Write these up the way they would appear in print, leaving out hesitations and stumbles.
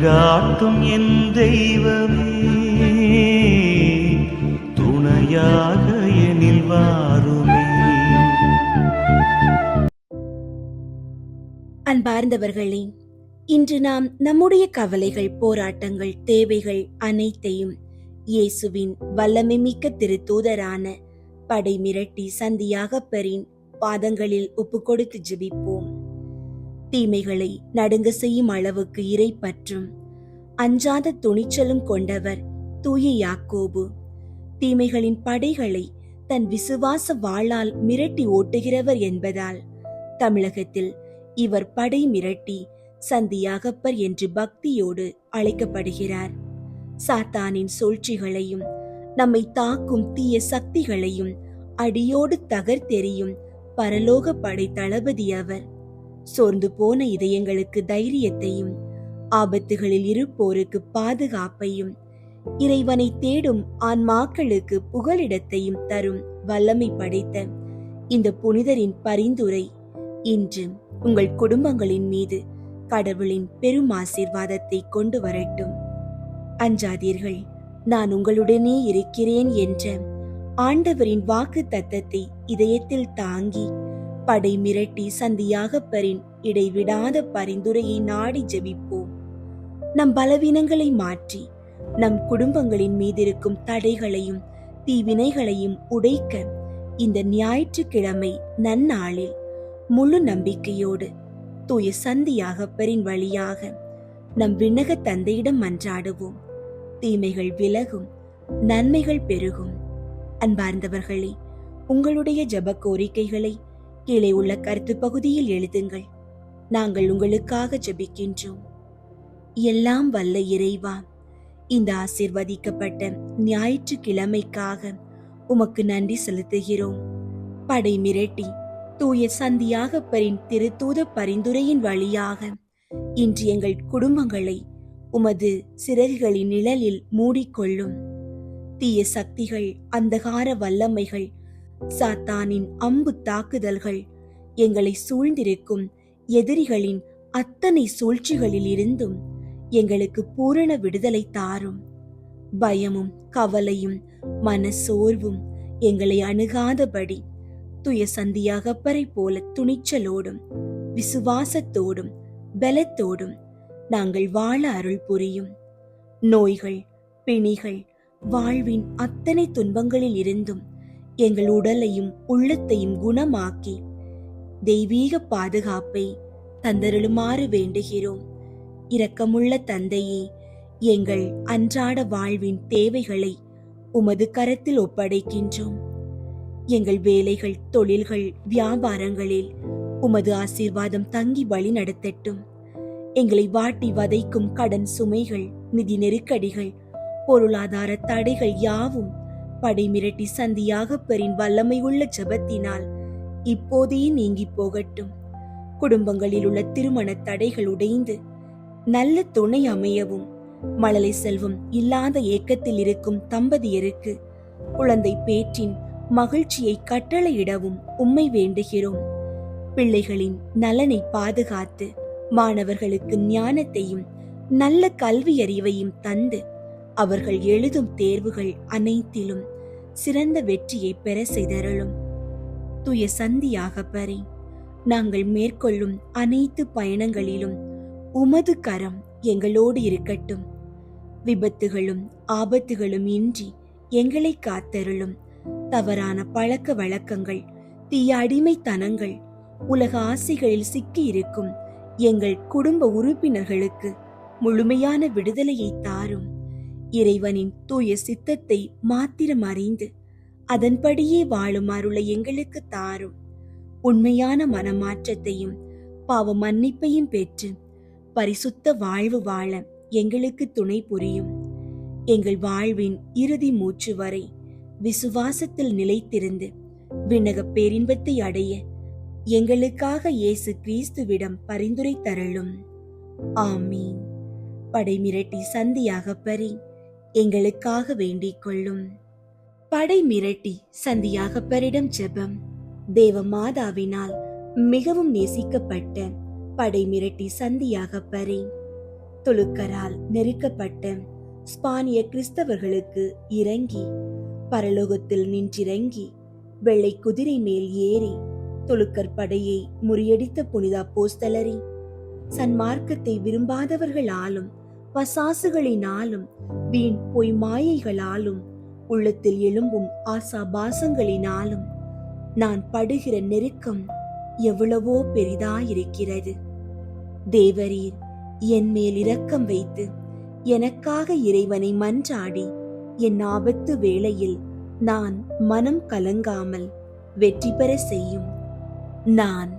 வழிகாட்டும் என் தெய்வமே, துணையாக எனில் வாருமே. அன்பார்ந்தவர்களே, இன்று நாம் நம்முடைய கவலைகள், போராட்டங்கள், தேவைகள் அனைத்தையும் இயேசுவின் வல்லமை மிக்க திருத்தூதரான படை மிரட்டி சந்தியாகப்பரின் பாதங்களில் ஒப்புக்கொடுத்து ஜெபிப்போம். தீமைகளை நடுங்க செய்யும் அளவுக்கு இறை பற்றும் அஞ்சாத துணிச்சலும் கொண்டவர் தூய யாக்கோபு. தீமைகளின் படைகளை தன் விசுவாச வாளால் மிரட்டி ஓட்டுகிறவர் என்பதால் தமிழகத்தில் இவர் படை மிரட்டி சந்தியாகப்பர் என்று பக்தியோடு அழைக்கப்படுகிறார். சாத்தானின் சூழ்ச்சிகளையும் நம்மை தாக்கும் தீய சக்திகளையும் அடியோடு தகர்த்தெறியும் பரலோக படை தளபதி அவர். சோர்ந்து போன இதயங்களுக்கு தைரியத்தையும், ஆபத்துகளில் இருப்போருக்கு பாதுகாப்பையும், இறைவனை தேடும் ஆன்மாக்களுக்கு புகலிடத்தையும் தரும் வல்லமை படைத்த இந்த புனிதரின் பரிந்துரை இன்று உங்கள் குடும்பங்களின் மீது கடவுளின் பெரும் ஆசீர்வாதத்தை கொண்டு வரட்டும். அஞ்சாதீர்கள், நான் உங்களுடனே இருக்கிறேன் என்ற ஆண்டவரின் வாக்கு தத்தத்தை இதயத்தில் தாங்கி படை மிரட்டி சந்தியாகப்பரின் இடைவிடாத பரிந்துரையை நாடி ஜெபிப்போம். நம் பலவீனங்களை மாற்றி நம் குடும்பங்களின் மீதிருக்கும் தடைகளையும் தீவினைகளையும் உடைக்க இந்த ஞாயிற்றுக்கிழமை நன்னாளில் முழு நம்பிக்கையோடு தூய சந்தியாகப்பரின் வழியாக நம் விண்ணக தந்தையிடம் மன்றாடுவோம். தீமைகள் விலகும், நன்மைகள் பெருகும். அன்பார்ந்தவர்களே, உங்களுடைய ஜெப கோரிக்கைகளை கீழே உள்ள கருத்து பகுதியில் எழுதுங்கள். நாங்கள் உங்களுக்காக ஜெபிக்கின்றோம். எல்லாம் வல்ல இறைவா, இந்த ஆசீர்வதிக்கப்பட்ட ஞாயிற்றுக்கிழமைக்காக உமக்கு நன்றி செலுத்துகிறோம். படை மிரட்டி தூய சந்தியாகப்பரின் திருத்தூத பரிந்துரையின் வழியாக இன்று எங்கள் குடும்பங்களை உமது சிறகுகளின் நிழலில் மூடிக்கொள்ளும். தீய சக்திகள், அந்தகார வல்லமைகள், சாத்தானின் அம்பு தாக்குதல்கள், எங்களை சூழ்ந்திருக்கும் எதிரிகளின் அத்தனை சூழ்ச்சிகளில் இருந்தும் எங்களுக்கு பூரண விடுதலை தாரும். பயமும் கவலையும் மனசோர்வும் எங்களை அணுகாதபடி துய சந்தியாகப்பரை போல துணிச்சலோடும் விசுவாசத்தோடும் பலத்தோடும் நாங்கள் வாழ அருள் புரியும். நோய்கள், பிணிகள், வாழ்வின் அத்தனை துன்பங்களில் இருந்தும் எங்கள் உடலையும் உள்ளத்தையும் குணமாக்கி தெய்வீக பாதுகாப்பை தந்தருளுமாறு வேண்டுகிறோம். இரக்கமுள்ள தந்தையே, எங்கள் அன்றாட வாழ்வின் தேவைகளை உமது கரத்தில் ஒப்படைக்கின்றோம். எங்கள் வேலைகள், தொழில்கள், வியாபாரங்களில் உமது ஆசீர்வாதம் தங்கி வழி நடத்தட்டும். எங்களை வாட்டி வதைக்கும் கடன் சுமைகள், நிதி நெருக்கடிகள், பொருளாதார தடைகள் யாவும் படை மிரட்டி சந்தியாகப்பரின் வல்லமை உள்ள ஜெபத்தினால் இப்போதே நீங்கி போகட்டும். குடும்பங்களில் உள்ள திருமண தடைகள் உடைந்து நல்ல துணை அமையவும், மழலை செல்வம் இல்லாத ஏக்கத்தில் இருக்கும் தம்பதியருக்கு குழந்தை பேற்றின் மகிழ்ச்சியை கட்டளையிடவும் உம்மை வேண்டுகிறோம். பிள்ளைகளின் நலனை பாதுகாத்து மாணவர்களுக்கு ஞானத்தையும் நல்ல கல்வி அறிவையும் தந்து அவர்கள் எழுதும் தேர்வுகள் அனைத்திலும் சிறந்த வெற்றியை பெற செய்தருளும். தூய சந்தியாகப்பரே, நாங்கள் மேற்கொள்ளும் அனைத்து பயணங்களிலும் உமது கரம் எங்களோடு இருக்கட்டும். விபத்துகளும் ஆபத்துகளும் இன்றி எங்களை காத்தருளும். தவறான பழக்க வழக்கங்கள், தீய அடிமைத்தனங்கள், உலக ஆசைகளில் சிக்கி இருக்கும் எங்கள் குடும்ப உறுப்பினர்களுக்கு முழுமையான விடுதலையை தாரும். இறைவனின் தூய சித்தத்தை மாத்திரம் அறிந்து அதன்படியே வாழும் அருளை எங்களுக்கு தாரும். உண்மையான மனமாற்றத்தையும் பாவ மன்னிப்பையும் பெற்று பரிசுத்த வாழ்வு வாழ எங்களுக்கு துணை புரியும். எங்கள் வாழ்வின் இறுதி மூச்சு வரை விசுவாசத்தில் நிலைத்திருந்து விண்ணக பேரின்பத்தை அடைய எங்களுக்காக இயேசு கிறிஸ்துவிடம் பரிந்துரை தரலும். ஆமீன். படை மிரட்டி சந்தியாகப்பரே, எங்களுக்காக வேண்டிக் கொள்ளும். படை மிரட்டி சந்தியாகப்பரிடம் ஜெபம். தேவ மாதாவினால் மிகவும் நேசிக்கப்பட்ட படை மிரட்டி சந்தியாகப்பரே, துலுக்கரால் நெருக்கப்பட்ட ஸ்பானிய கிறிஸ்தவர்களுக்கு இறங்கி, பரலோகத்தில் நின்றிறங்கி, வெள்ளை குதிரை மேல் ஏறி துலுக்கர் படையை முறியடித்த புனித அப்போஸ்தலரே, சன்மார்க்கத்தை விரும்பாதவர்களாலும் பசாசுகளினாலும் வீண் பொய் மாயைகளாலும் உள்ளத்தில் எழும்பும் ஆசாபாசங்களினாலும் நான் படுகிற நெருக்கம் எவ்வளவோ பெரிதாயிருக்கிறது. தேவரீர் என் மேல் இரக்கம் வைத்து எனக்காக இறைவனை மன்றாடி என் ஆபத்து வேளையில் நான் மனம் கலங்காமல் வெற்றி பெற செய்யும். நான்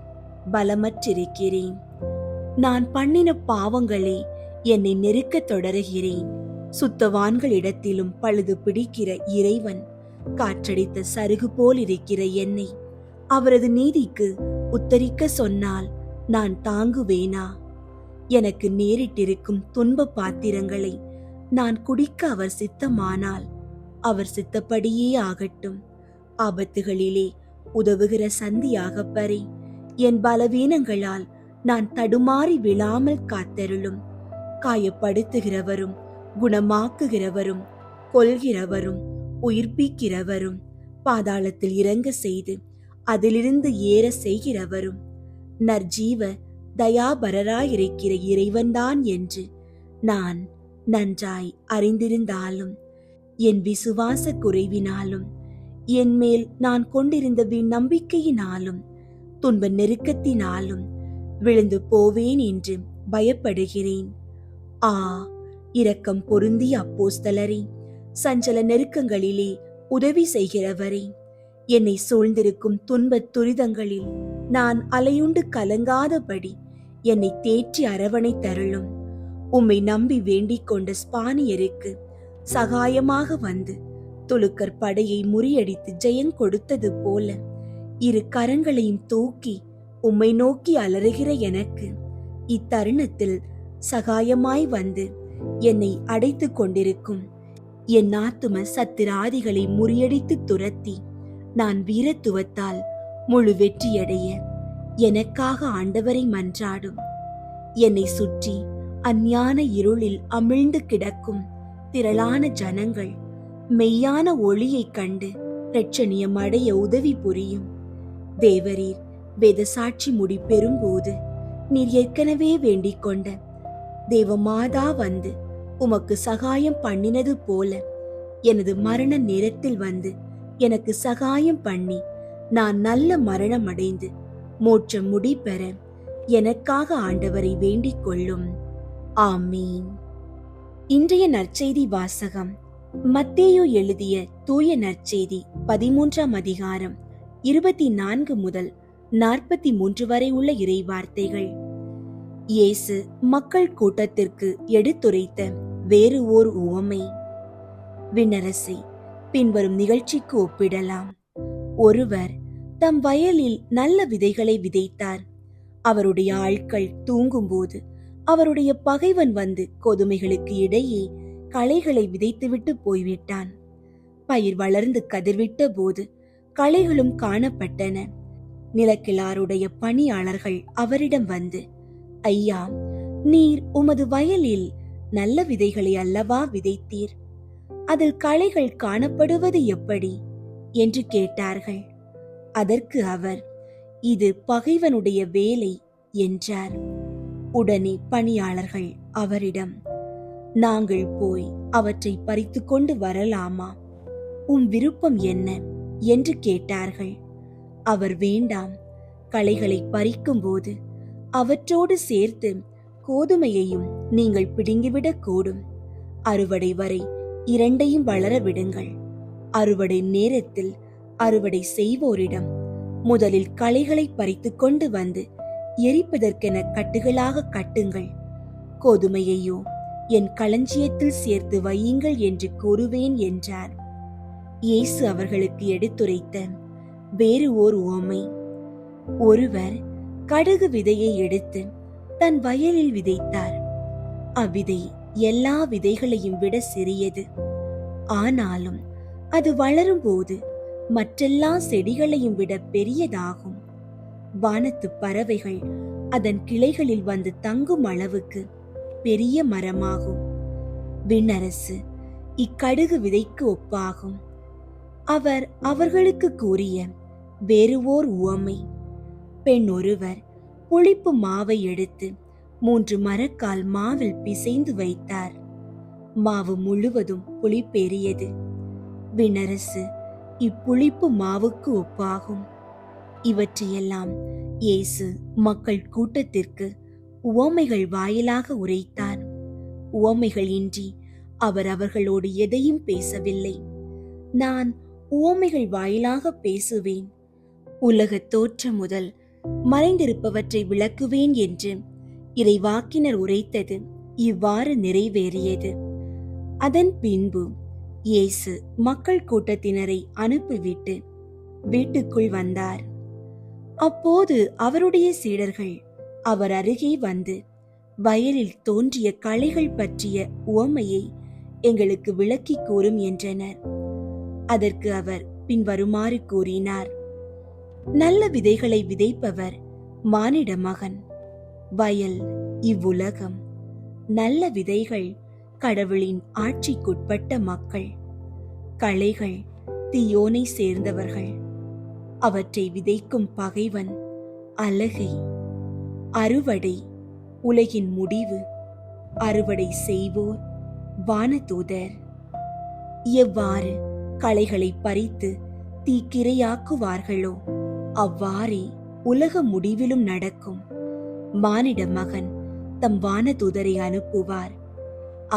பலமற்றிருக்கிறேன். நான் பண்ணின பாவங்களே என்னை நெருக்கத் தொடருகிறேன். சுத்தவான்களிடத்திலும் பழுது பிடிக்கிற இறைவன் காற்றடித்த சருகு போல் இருக்கிற என்னை அவரது நீதிக்கு உத்தரிக்க சொன்னால் நான் தாங்குவேனா? எனக்கு நேரிட்டிருக்கும் துன்ப பாத்திரங்களை நான் குடிக்க அவர் சித்தமானால் அவர் சித்தப்படியே ஆகட்டும். ஆபத்துகளிலே உதவுகிற சந்தியாகப்பரே, என் பலவீனங்களால் நான் தடுமாறி விழாமல் காத்தருளும். காயப்படுத்துகிறவரும் குணமாக்குகிறவரும் கொல்கிறவரும் உயிர்ப்பிக்கிறவரும் பாதாளத்தில் இறங்க செய்து அதிலிருந்து ஏற செய்கிறவரும் நற்ஜீவ தயாபரராயிருக்கிற இறைவன்தான் என்று நான் நன்றாய் அறிந்திருந்தாலும் என் விசுவாச குறைவினாலும் என் மேல் நான் கொண்டிருந்த நம்பிக்கையினாலும் துன்ப நெருக்கத்தினாலும் விழுந்து போவேன் என்று பயப்படுகிறேன். ஆ, இரக்கம் பொருந்திய அப்போஸ்தலரே, சஞ்சல நெருக்கங்களிலே உதவி செய்கிறவரே, என்னை சூழ்ந்திருக்கும் துன்பத் துரிதங்களில் நான் அலையுண்டு கலங்காதபடி என்னை தேற்றி அரவணைத்தருளும். உம்மை நம்பி வேண்டிக் கொண்ட ஸ்பானியருக்கு சகாயமாக வந்து துலுக்கர் படையை முறியடித்து ஜெயம் கொடுத்தது போல இரு கரங்களையும் தூக்கி உம்மை நோக்கி அலறுகிற எனக்கு இத்தருணத்தில் சகாயமாய் வந்து என்னை அடைத்து கொண்டிருக்கும் என் ஆத்தும சத்திராதிகளை முறியடித்து துரத்தி நான் வீரத்துவத்தால் முழு வெற்றியடைய எனக்காக ஆண்டவரை மன்றாடும். என்னை சுற்றி அஞ்ஞான இருளில் அமிழ்ந்து கிடக்கும் திரளான ஜனங்கள் மெய்யான ஒளியைக் கண்டு இரட்சணியம் அடைய உதவி புரியும். தேவரீர் வேத சாட்சி முடி பெறும்போது நீர் ஏற்கனவே வேண்டிக் கொண்ட தேவமாதா வந்து உமக்கு சகாயம் பண்ணினது போல எனது மரண நேரத்தில் வந்து எனக்கு சகாயம் பண்ணி நான் நல்ல மரணம் அடைந்து மோட்சம் முடி பெற எனக்காக ஆண்டவரை வேண்டிக் கொள்ளும். ஆமீன். இன்றைய நற்செய்தி வாசகம் மத்தேயு எழுதிய தூய நற்செய்தி 13ஆம் அதிகாரம் 24 முதல் 43 வரை உள்ள இறைவார்த்தைகள். இயேசு மக்கள் கூட்டத்திற்கு எடுத்துரைத்த வேறு ஓர் உவமை. விண்ணரசை பின்வரும் நிகழ்ச்சிக்கு ஒப்பிடலாம். ஒருவர் தம் வயலில் நல்ல விதைகளை விதைத்தார். அவருடைய ஆட்கள் தூங்கும்போது அவருடைய பகைவன் வந்து கோதுமைகளுக்கு இடையே களைகளை விதைத்துவிட்டு போய்விட்டான். பயிர் வளர்ந்து கதிர்விட்ட போது களைகளும் காணப்பட்டன. நிலக்கிழாருடைய பணியாளர்கள் அவரிடம் வந்து, ஐயா, நீர் உமது வயலில் நல்ல விதைகளை அல்லவா விதைத்தீர்? அதில் களைகள் காணப்படுவது எப்படி என்று கேட்டார்கள். அதற்கு அவர், இது பகைவனுடைய வேலை என்றார். உடனே பணியாளர்கள் அவரிடம், நாங்கள் போய் அவற்றை பறித்து கொண்டு வரலாமா? உம் விருப்பம் என்ன என்று கேட்டார்கள். அவர், வேண்டாம், களைகளை பறிக்கும் போது அவற்றோடு சேர்த்து கோதுமையையும் நீங்கள் பிடுங்கிவிடக் கூடும். அறுவடை வரை இரண்டையும் வளர விடுங்கள். அறுவடை நேரத்தில் அறுவடை செய்வோரிடம் முதலில் களைகளை பறித்து கொண்டு வந்து எரிப்பதற்கென கட்டுகளாக கட்டுங்கள். கோதுமையையோ என் களஞ்சியத்தில் சேர்த்து வையுங்கள் என்று கூறுவேன் என்றார். இயேசு அவர்களுக்கு எடுத்துரைத்த வேறு ஓர் உவமை. ஒருவர் கடுகு விதையை எடுத்து தன் வயலில் விதைத்தார். அவ்விதை எல்லா விதைகளையும் விட சிறியது. ஆனாலும் அது வளரும் போது மற்றெல்லா செடிகளையும் விட பெரியதாகும். வானத்து பறவைகள் அதன் கிளைகளில் வந்து தங்கும் அளவுக்கு பெரிய மரமாகும். விண்ணரசு இக்கடுகு விதைக்கு ஒப்பாகும். அவர் அவர்களுக்கு கூறிய வேறு ஓர் உவமை: பெண் ஒருவர் புளிப்பு மாவை எடுத்து 3 மரக்கால் மாவில் பிசைந்து வைத்தார். மாவு முழுவதும் புளிப்பேறியது. விண்ணரசு இப்புளிப்பு மாவுக்கு ஒப்பாகும். இவற்றையெல்லாம் இயேசு மக்கள் கூட்டத்திற்கு உவமைகள் வாயிலாக உரைத்தார். உவமைகள் இன்றி அவர் அவர்களோடு எதையும் பேசவில்லை. நான் உவமைகள் வாயிலாக பேசுவேன், உலகத் தோற்றம் முதல் மறைந்திருப்பவற்றை விளக்குவேன் என்று இறைவாக்கினர் உரைத்தது இவ்வாறு நிறைவேறியது. அதன் பின்பு இயேசு மக்கள் கூட்டத்தினரை அனுப்பிவிட்டு வீட்டுக்குள் வந்தார். அப்போது அவருடைய சீடர்கள் அவர் அருகே வந்து, வயலில் தோன்றிய களைகள் பற்றிய உவமையை எங்களுக்கு விளக்கி கூறும் என்றனர். அதற்கு அவர் பின்வருமாறு கூறினார்: நல்ல விதைகளை விதைப்பவர் மானிட மகன். வயல் இவ்வுலகம். நல்ல விதைகள் கடவுளின் ஆட்சிக்குட்பட்ட மக்கள். களைகள் தீயோனை சேர்ந்தவர்கள். அவற்றை விதைக்கும் பகைவன் அலகை. அறுவடை உலகின் முடிவு. அறுவடை செய்வோர் வானதூதர். எவ்வாறு களைகளை பறித்து தீக்கிரையாக்குவார்களோ அவ்வாறே உலக முடிவிலும் நடக்கும். மானிட மகன் தம் வானதூதரை அனுப்புவார்.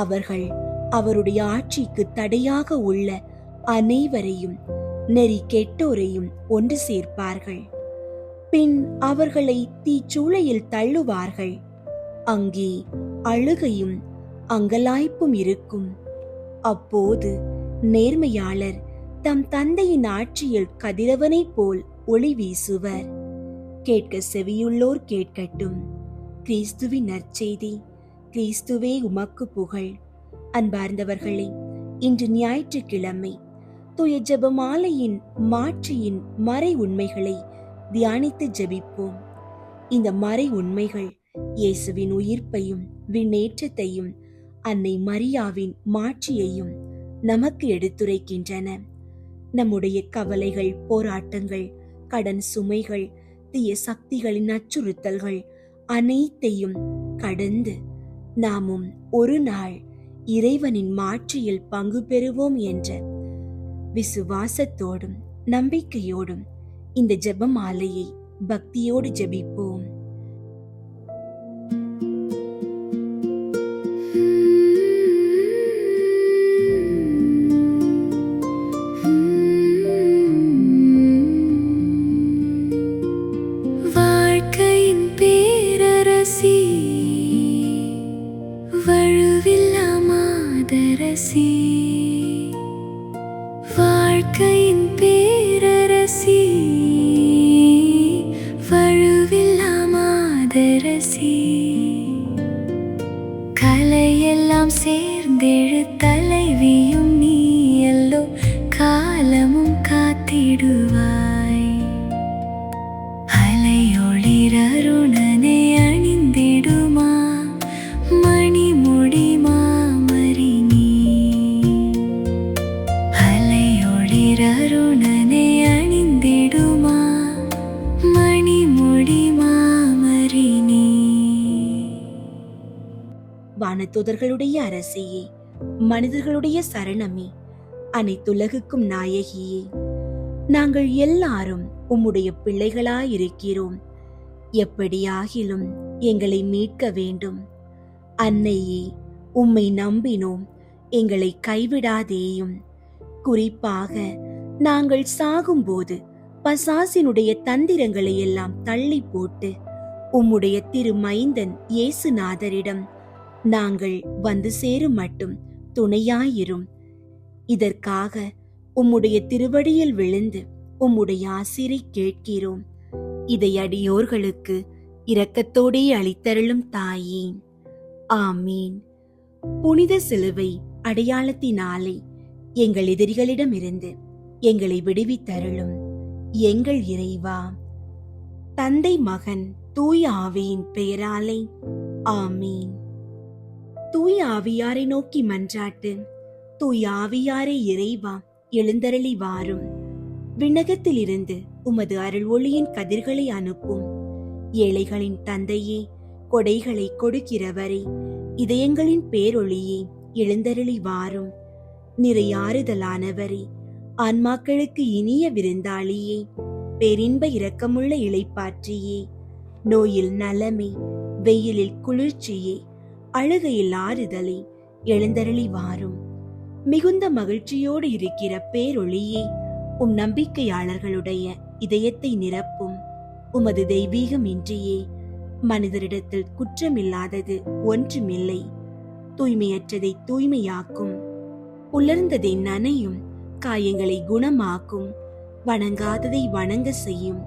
அவர்கள் அவருடைய ஆட்சிக்கு தடையாக உள்ள அனைவரையும் நெறி கெட்டோரையும் ஒன்று சேர்ப்பார்கள். பின் அவர்களை தீச்சூளையில் தள்ளுவார்கள். அங்கே அழுகையும் அங்கலாய்ப்பும் இருக்கும். அப்போது நேர்மையாளர் தம் தந்தையின் ஆட்சியில் கதிரவனைப் போல் ஒளி வீசுவர். கேட்க செவியுள்ளோர் கேட்கட்டும். கிறிஸ்துவின் நற்செய்தி. கிறிஸ்துவே உமக்கு புகழ். அன்பார்ந்தவர்களே, இன்று ஞாயிற்றுக்கிழமை தூய ஜெபமாலையின் மாட்சியின் மறை உண்மைகளை தியானித்து ஜெபிப்போம். இந்த மறை உண்மைகள் இயேசுவின் உயிர்ப்பையும் விண்ணேற்றத்தையும் அன்னை மரியாவின் மாட்சியையும் நமக்கு எடுத்துரைக்கின்றன. நம்முடைய கவலைகள், போராட்டங்கள், கடன் சுமைகள், தீய சக்திகளின் அச்சுறுத்தல்கள் அனைத்தையும் கடந்து நாமும் ஒரு நாள் இறைவனின் மாட்சியில் பங்கு பெறுவோம் என்ற விசுவாசத்தோடும் நம்பிக்கையோடும் இந்த ஜெபமாலையை பக்தியோடு ஜெபிப்போம். வாழ்க்கையின் பேரரசி, வழுவில்லா மாதரசி. வாழ்க்கையின் பேரரசி, வழுவில்லா மாதரசி. கலையெல்லாம் சேர்ந்தெழு தலைவியும் நீயல்லோ, காலமும் காத்திடுவாய். அலையொளிரருணனை அணிந்திடுமா மணிமுடி மாமரி நீ. அலையொளிரருணனை அணிந்திடுமா மணிமுடி மாமரி நீ. வானதூதர்களுடைய அரசியே, மனிதர்களுடைய சரணமே, அனைத்துலகுக்கும் நாயகியே, நாங்கள் எல்லாரும் உம்முடைய பிள்ளைகளாயிருக்கிறோம். எப்படியாகிலும் எங்களை மீட்க வேண்டும். அன்னையே, உம்மை நம்பினோம், எங்களை கைவிடாதேயும். குறிப்பாக நாங்கள் சாகும்போது பசாசினுடைய தந்திரங்களை எல்லாம் தள்ளி போட்டு உம்முடைய திருமைந்தன் இயேசுநாதரிடம் நாங்கள் வந்து சேரும் மட்டும் துணையாயிரும். இதற்காக உம்முடைய திருவடியில் விழுந்து உம்முடைய ஆசிரை கேட்கிறோம். இதை அடியோர்களுக்கு இரக்கத்தோடே அளித்தருளும் தாயே. ஆமீன். புனித சிலுவை அடையாளத்தினாலே எங்கள் எதிரிகளிடமிருந்து எங்களை விடுவித்தருளும் எங்கள் இறைவா. தந்தை, மகன், தூய ஆவியின் பெயராலே. ஆமீன். தூய ஆவியாரை நோக்கி மன்றாட்டு. தூய ஆவியாரே இறைவா, எழுந்தருளி வாரும். விண்ணகத்திலிருந்து உமது அருள் ஒளியின் கதிர்களை அனுப்பும். ஏழைகளின் தந்தையே, கொடைகளை கொடுக்கிறவரே, இதயங்களின் பேரொளியே, எழுந்தருளி வாரும். நிறையாறுதலானவரே, ஆன்மாக்களுக்கு இனிய விருந்தாளியே, பேரின்ப இரக்கமுள்ள இளைப்பாற்றியே, நோயில் நலமே, வெயிலில் குளிர்ச்சியே, அழுகையில் ஆறுதலே, எழுந்தருளி வாரும். மிகுந்த மகிழ்ச்சியோடு இருக்கிற பேரொளியே, நம்பிக்கையாளர்களுடைய இதயத்தை நிரப்பும். உமது தெய்வீகம் இன்றியே மனிதரிடத்தில் குற்றமில்லாதது ஒன்றுமில்லை. தூய்மையற்றதை தூய்மையாக்கும், உலர்ந்ததை நனையும், காயங்களை குணமாக்கும், வணங்காததை வணங்க செய்யும்,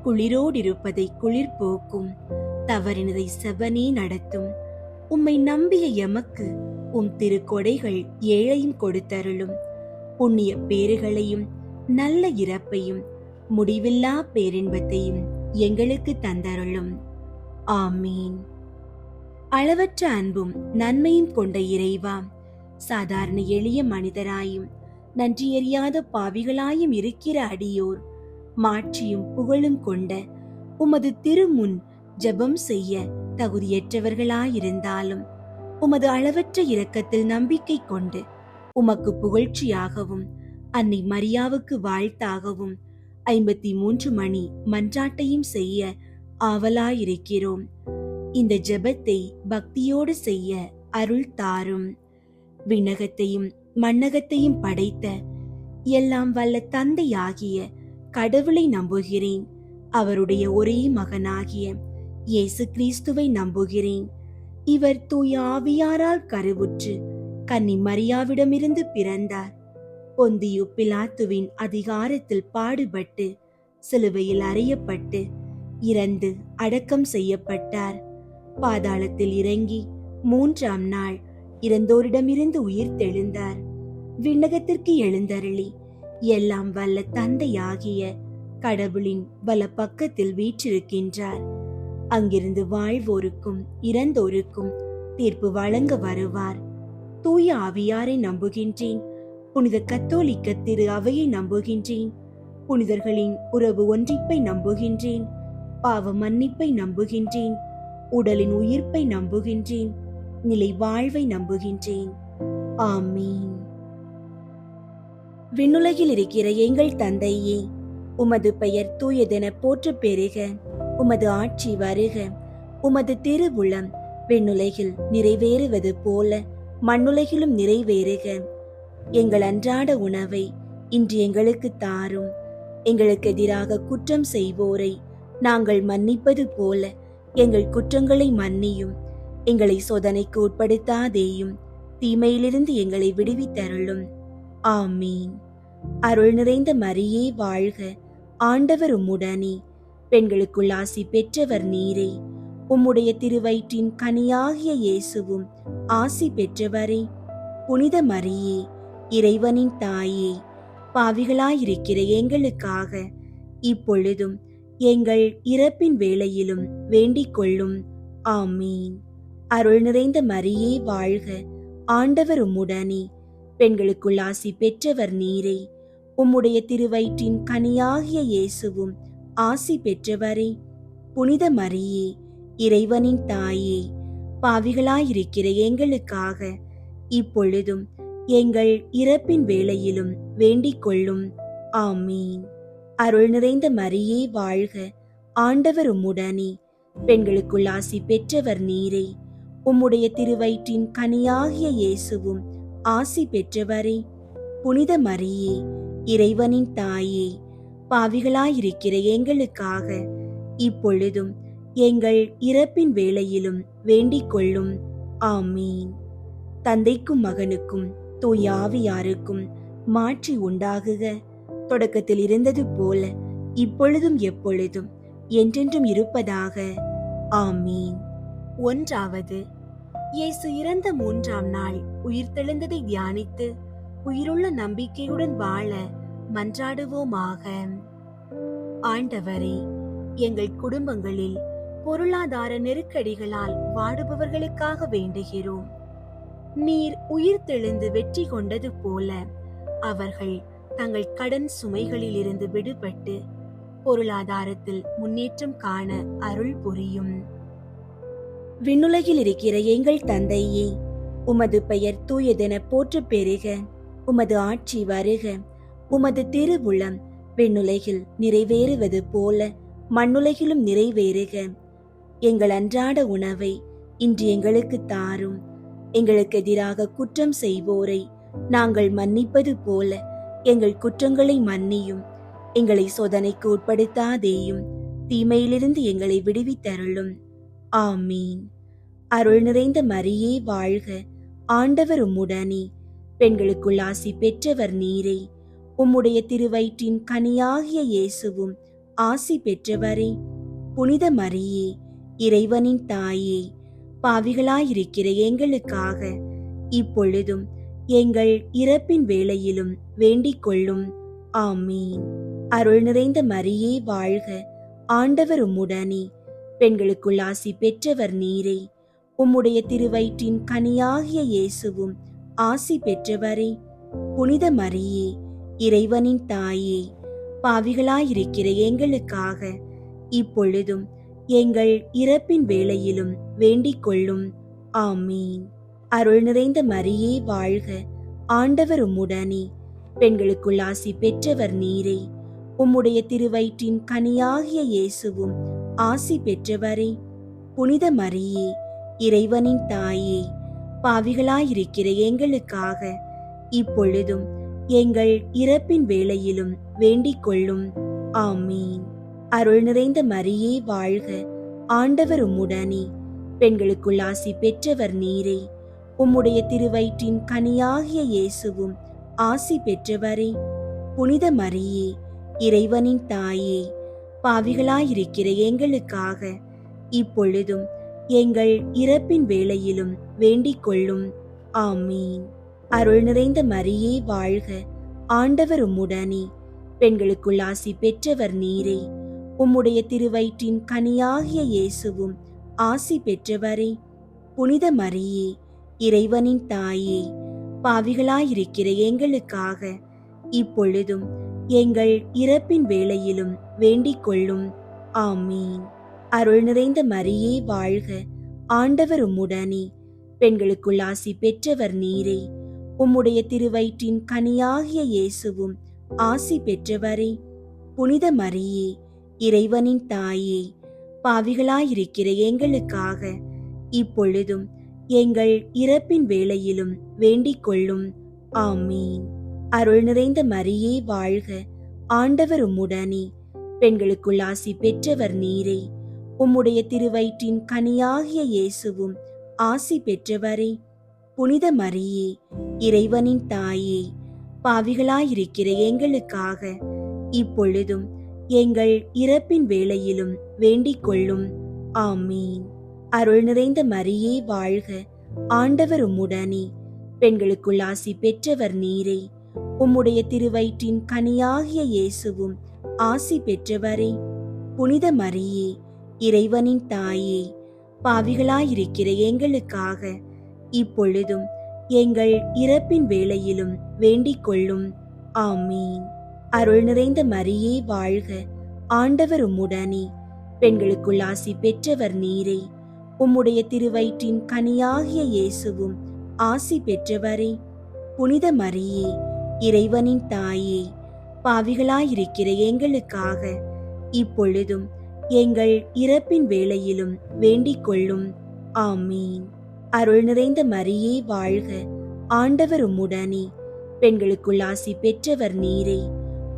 குளிரோடிருப்பதை குளிர் போக்கும், தவறினதை செவனே நடத்தும். உம்மை நம்பிய எமக்கு திருக்கொடைகள் ஏழையும் கொடுத்தருளும். புண்ணிய பேறுகளையும் நல்ல இறப்பையும் முடிவில்லா பேரின்பத்தையும் எங்களுக்கு தந்தருளும். ஆமீன். அளவற்ற அன்பும் நன்மையும் கொண்ட இறைவா, சாதாரண எளிய மனிதராயும் நன்றியறியாத பாவிகளாயும் இருக்கிற அடியோர் மாட்சியும் புகழும் கொண்ட உமது திருமுன் ஜெபம் செய்ய தகுதியற்றவர்களாயிருந்தாலும் உமது அளவற்ற இரக்கத்தில் நம்பிக்கை கொண்டு உமக்கு புகழ்ச்சியாகவும் அன்னை மரியாவுக்கு வாழ்த்தாகவும் 53 மணி மன்றாட்டையும் செய்ய ஆவலாயிருக்கிறோம். இந்த ஜெபத்தை பக்தியோடு செய்ய அருள் தாரும். விண்ணகத்தையும் மண்ணகத்தையும் படைத்த எல்லாம் வல்ல தந்தையாகிய கடவுளை நம்புகிறேன். அவருடைய ஒரே மகனாகிய இயேசு கிறிஸ்துவை நம்புகிறேன். இவர் தூய ஆவியாரால் கருவுற்று கன்னி மரியாவிடமிருந்து பிறந்தார். பொந்தியு பிலாத்துவின் அதிகாரத்தில் பாடுபட்டு சிலுவையில் அறையப்பட்டு இறந்து அடக்கம் செய்யப்பட்டார். பாதாளத்தில் இறங்கி 3ஆம் நாள் இறந்தோரிடமிருந்து உயிர் தெழுந்தார். விண்ணகத்திற்கு எழுந்தருளி எல்லாம் வல்ல தந்தையாகிய கடவுளின் வல பக்கத்தில் வீற்றிருக்கின்றார். அங்கிருந்து வாழ்வோருக்கும் இறந்தோருக்கும் தீர்ப்பு வழங்க வருவார். தூய ஆவியாரை நம்புகின்றேன். புனித கத்தோலிக்க திரு அவையை நம்புகின்றேன். புனிதர்களின் உறவு ஒன்றிப்பை நம்புகின்றேன். பாவ மன்னிப்பை நம்புகின்றேன். உடலின் உயிர்ப்பை நம்புகின்றேன். நிலை வாழ்வை நம்புகின்றேன். ஆமீன். விண்ணுலகில் இருக்கிற எங்கள் தந்தையே, உமது பெயர் தூயதென போற்ற பெறுக. உமது ஆட்சி வருக. உமது திருவுளம் விண்ணுலகில் நிறைவேறுவது போல மண்ணுலகிலும் நிறைவேறுக. எங்கள் அன்றாட உணவை இன்று எங்களுக்கு தாரும். எங்களுக்கு எதிராக குற்றம் செய்வோரை நாங்கள் மன்னிப்பது போல எங்கள் குற்றங்களை மன்னியும். எங்களை சோதனைக்கு உட்படுத்தாதேயும், தீமையிலிருந்து எங்களை விடுவித்தருளும். ஆமீன். அருள் நிறைந்த மரியே வாழ்க. ஆண்டவர் உம்முடனே, பெண்களுக்குள் ஆசி பெற்றவர் நீரே. உம்முடைய திருவயிற்றின் கனியாகிய இயேசுவும் ஆசி பெற்றவரே. புனித மரியே, இறைவனின் தாயே, பாவிகளாயிருக்கிற எங்களுக்காக இப்பொழுதும் எங்கள் இறப்பின் வேளையிலும் வேண்டிக் கொள்ளும். ஆமீன். அருள் நிறைந்த மரியே வாழ்க. ஆண்டவர் உம்முடனே, பெண்களுக்குள் ஆசி பெற்றவர் நீரே. உம்முடைய திருவயிற்றின் கனியாகிய இயேசுவும் ஆசி பெற்றவரே. புனித மரியே, இறைவனின் தாயே, பாவிகளாயிருக்கிற எங்களுக்காக இப்பொழுதும் எங்கள் இறப்பின் வேளையிலும் வேண்டிக் கொள்ளும். ஆமீன். அருள் நிறைந்த மரியே வாழ்க. ஆண்டவர் உம்முடனே, பெண்களுக்குள் ஆசி பெற்றவர் நீரே. உம்முடைய திருவயிற்றின் கனியாகிய இயேசுவும் ஆசி பெற்றவரே. புனித மரியே, இறைவனின் தாயே, பாவிகளாயிருக்கிற எங்களுக்காக இப்பொழுதும் எங்கள் இறப்பின் வேளையிலும் வேண்டிக் கொள்ளும். ஆமீன். தந்தைக்கும் மகனுக்கும் தூய ஆவியாருக்கும் மாற்றி உண்டாகுக. தொடக்கத்தில் இருந்தது போல இப்பொழுதும் எப்பொழுதும் என்றென்றும் இருப்பதாக. ஆமீன். 1. இயேசு இறந்த 3ஆம் நாள் உயிர்த்தெழுந்ததை தியானித்து உயிருள்ள நம்பிக்கையுடன் வாழ மன்றாடுவோமாக. ஆண்டவரே, எங்கள் குடும்பங்களில் பொருளாதார நெருக்கடிகளால் வாடுபவர்களுக்காக வேண்டுகிறோம். நீர் உயிர்த்தெழுந்து வெற்றி கொண்டது போல அவர்கள் தங்கள் கடன் சுமைகளிலிருந்து விடுபட்டு பொருளாதாரத்தில் முன்னேற்றம் காண அருள் புரியும். விண்ணுலகில் இருக்கிற எங்கள் தந்தையே, உமது பெயர் தூயதென போற்றப் பெறுக. உமது ஆட்சி வருக. உமது திருவுளம் விண்ணுலகில் நிறைவேறுவது போல மண்ணுலகிலும் நிறைவேறுக. எங்கள் அன்றாட உணவை இன்று எங்களுக்கு தாரும். எங்களுக்கு எதிராக குற்றம் செய்வோரை நாங்கள் மன்னிப்பது போல எங்கள் குற்றங்களை மன்னியும். எங்களை சோதனைக்கு உட்படுத்தாதேயும், தீமையிலிருந்து எங்களை விடுவித்தருளும். ஆமீன். அருள் நிறைந்த மரியே வாழ்க. ஆண்டவர் உம்முடனே, பெண்களுக்குள் ஆசி பெற்றவர் நீரே. உம்முடைய திருவயிற்றின் கனியாகிய இயேசுவும் ஆசி பெற்றவரே. புனித மரியே, இறைவனின் தாயே, பாவிகளாயிருக்கிற எங்களுக்காக இப்பொழுதும் எங்கள் இறப்பின் வேளையிலும் வேண்டிக் கொள்ளும். ஆமீன். அருள் நிறைந்த மரியே வாழ்க. ஆண்டவர் உம்முடனே, பெண்களுக்குள் ஆசி பெற்றவர் நீரே. உம்முடைய திருவயிற்றின் கனியாகிய இயேசுவும் ஆசி பெற்றவரே. புனித மரியே, இறைவனின் தாயே, பாவிகளாயிருக்கிற எங்களுக்காக இப்பொழுதும் எங்கள் இறப்பின் வேளையிலும் வேண்டிக் கொள்ளும். ஆமீன். அருள் நிறைந்த மரியே வாழ்க. ஆண்டவர் உம்முடனே, பெண்களுக்குள் ஆசி பெற்றவர் நீரே. உம்முடைய திருவயிற்றின் கனியாகிய இயேசுவும் ஆசி பெற்றவரே. புனித மரியே, இறைவனின் தாயே, பாவிகளாயிருக்கிற எங்களுக்காக இப்பொழுதும் எங்கள் இறப்பின் வேளையிலும் வேண்டிக் கொள்ளும். ஆமீன். அருள் நிறைந்த மரியே வாழ்க. ஆண்டவர் உம்முடனே, பெண்களுக்குள் ஆசி பெற்றவர் நீரே. உம்முடைய திருவயிற்றின் கனியாகிய இயேசுவும் ஆசி பெற்றவரே. புனித மரியே, இறைவனின் தாயே, பாவிகளாயிருக்கிற எங்களுக்காக இப்பொழுதும் எங்கள் இறப்பின் வேளையிலும் வேண்டிக் கொள்ளும். ஆமீன். அருள் நிறைந்த மரியே வாழ்க. ஆண்டவர் உம்முடனே, பெண்களுக்குள் ஆசி பெற்றவர் நீரே. உம்முடைய திருவயிற்றின் கனியாகிய இயேசுவும் ஆசி பெற்றவரே. புனித மரியே, இறைவனின் தாயே, பாவிகளாயிருக்கிற எங்களுக்காக இப்பொழுதும் எங்கள் இறப்பின் வேளையிலும் வேண்டிக் கொள்ளும். ஆமீன். அருள் நிறைந்த மரியே வாழ்க. ஆண்டவர் உம்முடனே, பெண்களுக்குள் ஆசி பெற்றவர் நீரே. உம்முடைய திருவயிற்றின் கனியாகிய இயேசுவும் ஆசி பெற்றவரே. புனித மரியே, இறைவனின் தாயே, பாவிகளாயிருக்கிற எங்களுக்காக இப்பொழுதும் எங்கள் இறப்பின் வேளையிலும் வேண்டிக் கொள்ளும். ஆமீன். அருள் நிறைந்த மரியே வாழ்க. ஆண்டவர் உம்முடனே, பெண்களுக்குள் ஆசி பெற்றவர் நீரே. உம்முடைய திருவயிற்றின் கனியாகிய இயேசுவும் ஆசி பெற்றவரே. புனித மரியே, இறைவனின் தாயே, பாவிகளாயிருக்கிற எங்களுக்காக இப்பொழுதும் எங்கள் இறப்பின் வேளையிலும் வேண்டிக் கொள்ளும். ஆமீன். அருள் நிறைந்த மரியே வாழ்க. ஆண்டவர் உம்முடனே, பெண்களுக்குள் ஆசி பெற்றவர் நீரே. உம்முடைய திருவயிற்றின் கனியாகிய இயேசுவும் ஆசி பெற்றவரே. புனித மரியே, இறைவனின் தாயே, பாவிகளாயிருக்கிற எங்களுக்காக இப்பொழுதும் எங்கள் இறப்பின் வேளையிலும் வேண்டிக் கொள்ளும். ஆமீன். அருள் நிறைந்த மரியே வாழ்க. ஆண்டவர் உம்முடனே, பெண்களுக்குள் ஆசி பெற்றவர் நீரே. உம்முடைய திருவயிற்றின் கனியாகிய இயேசுவும் ஆசி பெற்றவரே. புனித மரியே, இறைவனின் தாயே, பாவிகளாயிருக்கிற எங்களுக்காக இப்பொழுதும் எங்கள் இறப்பின் வேளையிலும் வேண்டிக் கொள்ளும். ஆமீன். அருள் நிறைந்த மரியே வாழ்க. ஆண்டவர் உம்முடனே, பெண்களுக்குள் ஆசி பெற்றவர் நீரே.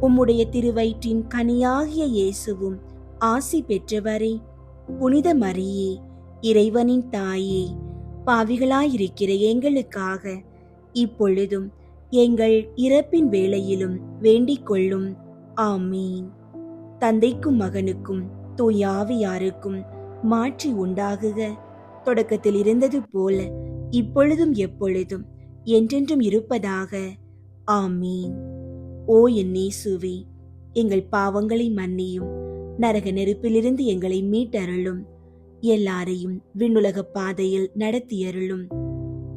உம்முடைய திருவயிற்றின் கனியாகிய இயேசுவும் ஆசி பெற்றவரே. புனித மரியே, இறைவனின் தாயே, பாவிகளாயிருக்கிற எங்களுக்காக இப்பொழுதும் எங்கள் இறப்பின் வேளையிலும் வேண்டிக் கொள்ளும். ஆமீன். தந்தைக்கும் மகனுக்கும் தூய ஆவியாருக்கும் மாற்றி உண்டாகுக. தொடக்கத்தில் இருந்தது போல இப்பொழுதும் எப்பொழுதும் என்றென்றும் இருப்பதாக. ஆமீன். ஓ என் இயேசுவே, எங்கள் பாவங்களை மன்னியும், நரக நெருப்பிலிருந்து எங்களை மீட்டருளும், எல்லாரையும் விண்ணுலக பாதையில் நடத்தியருளும்,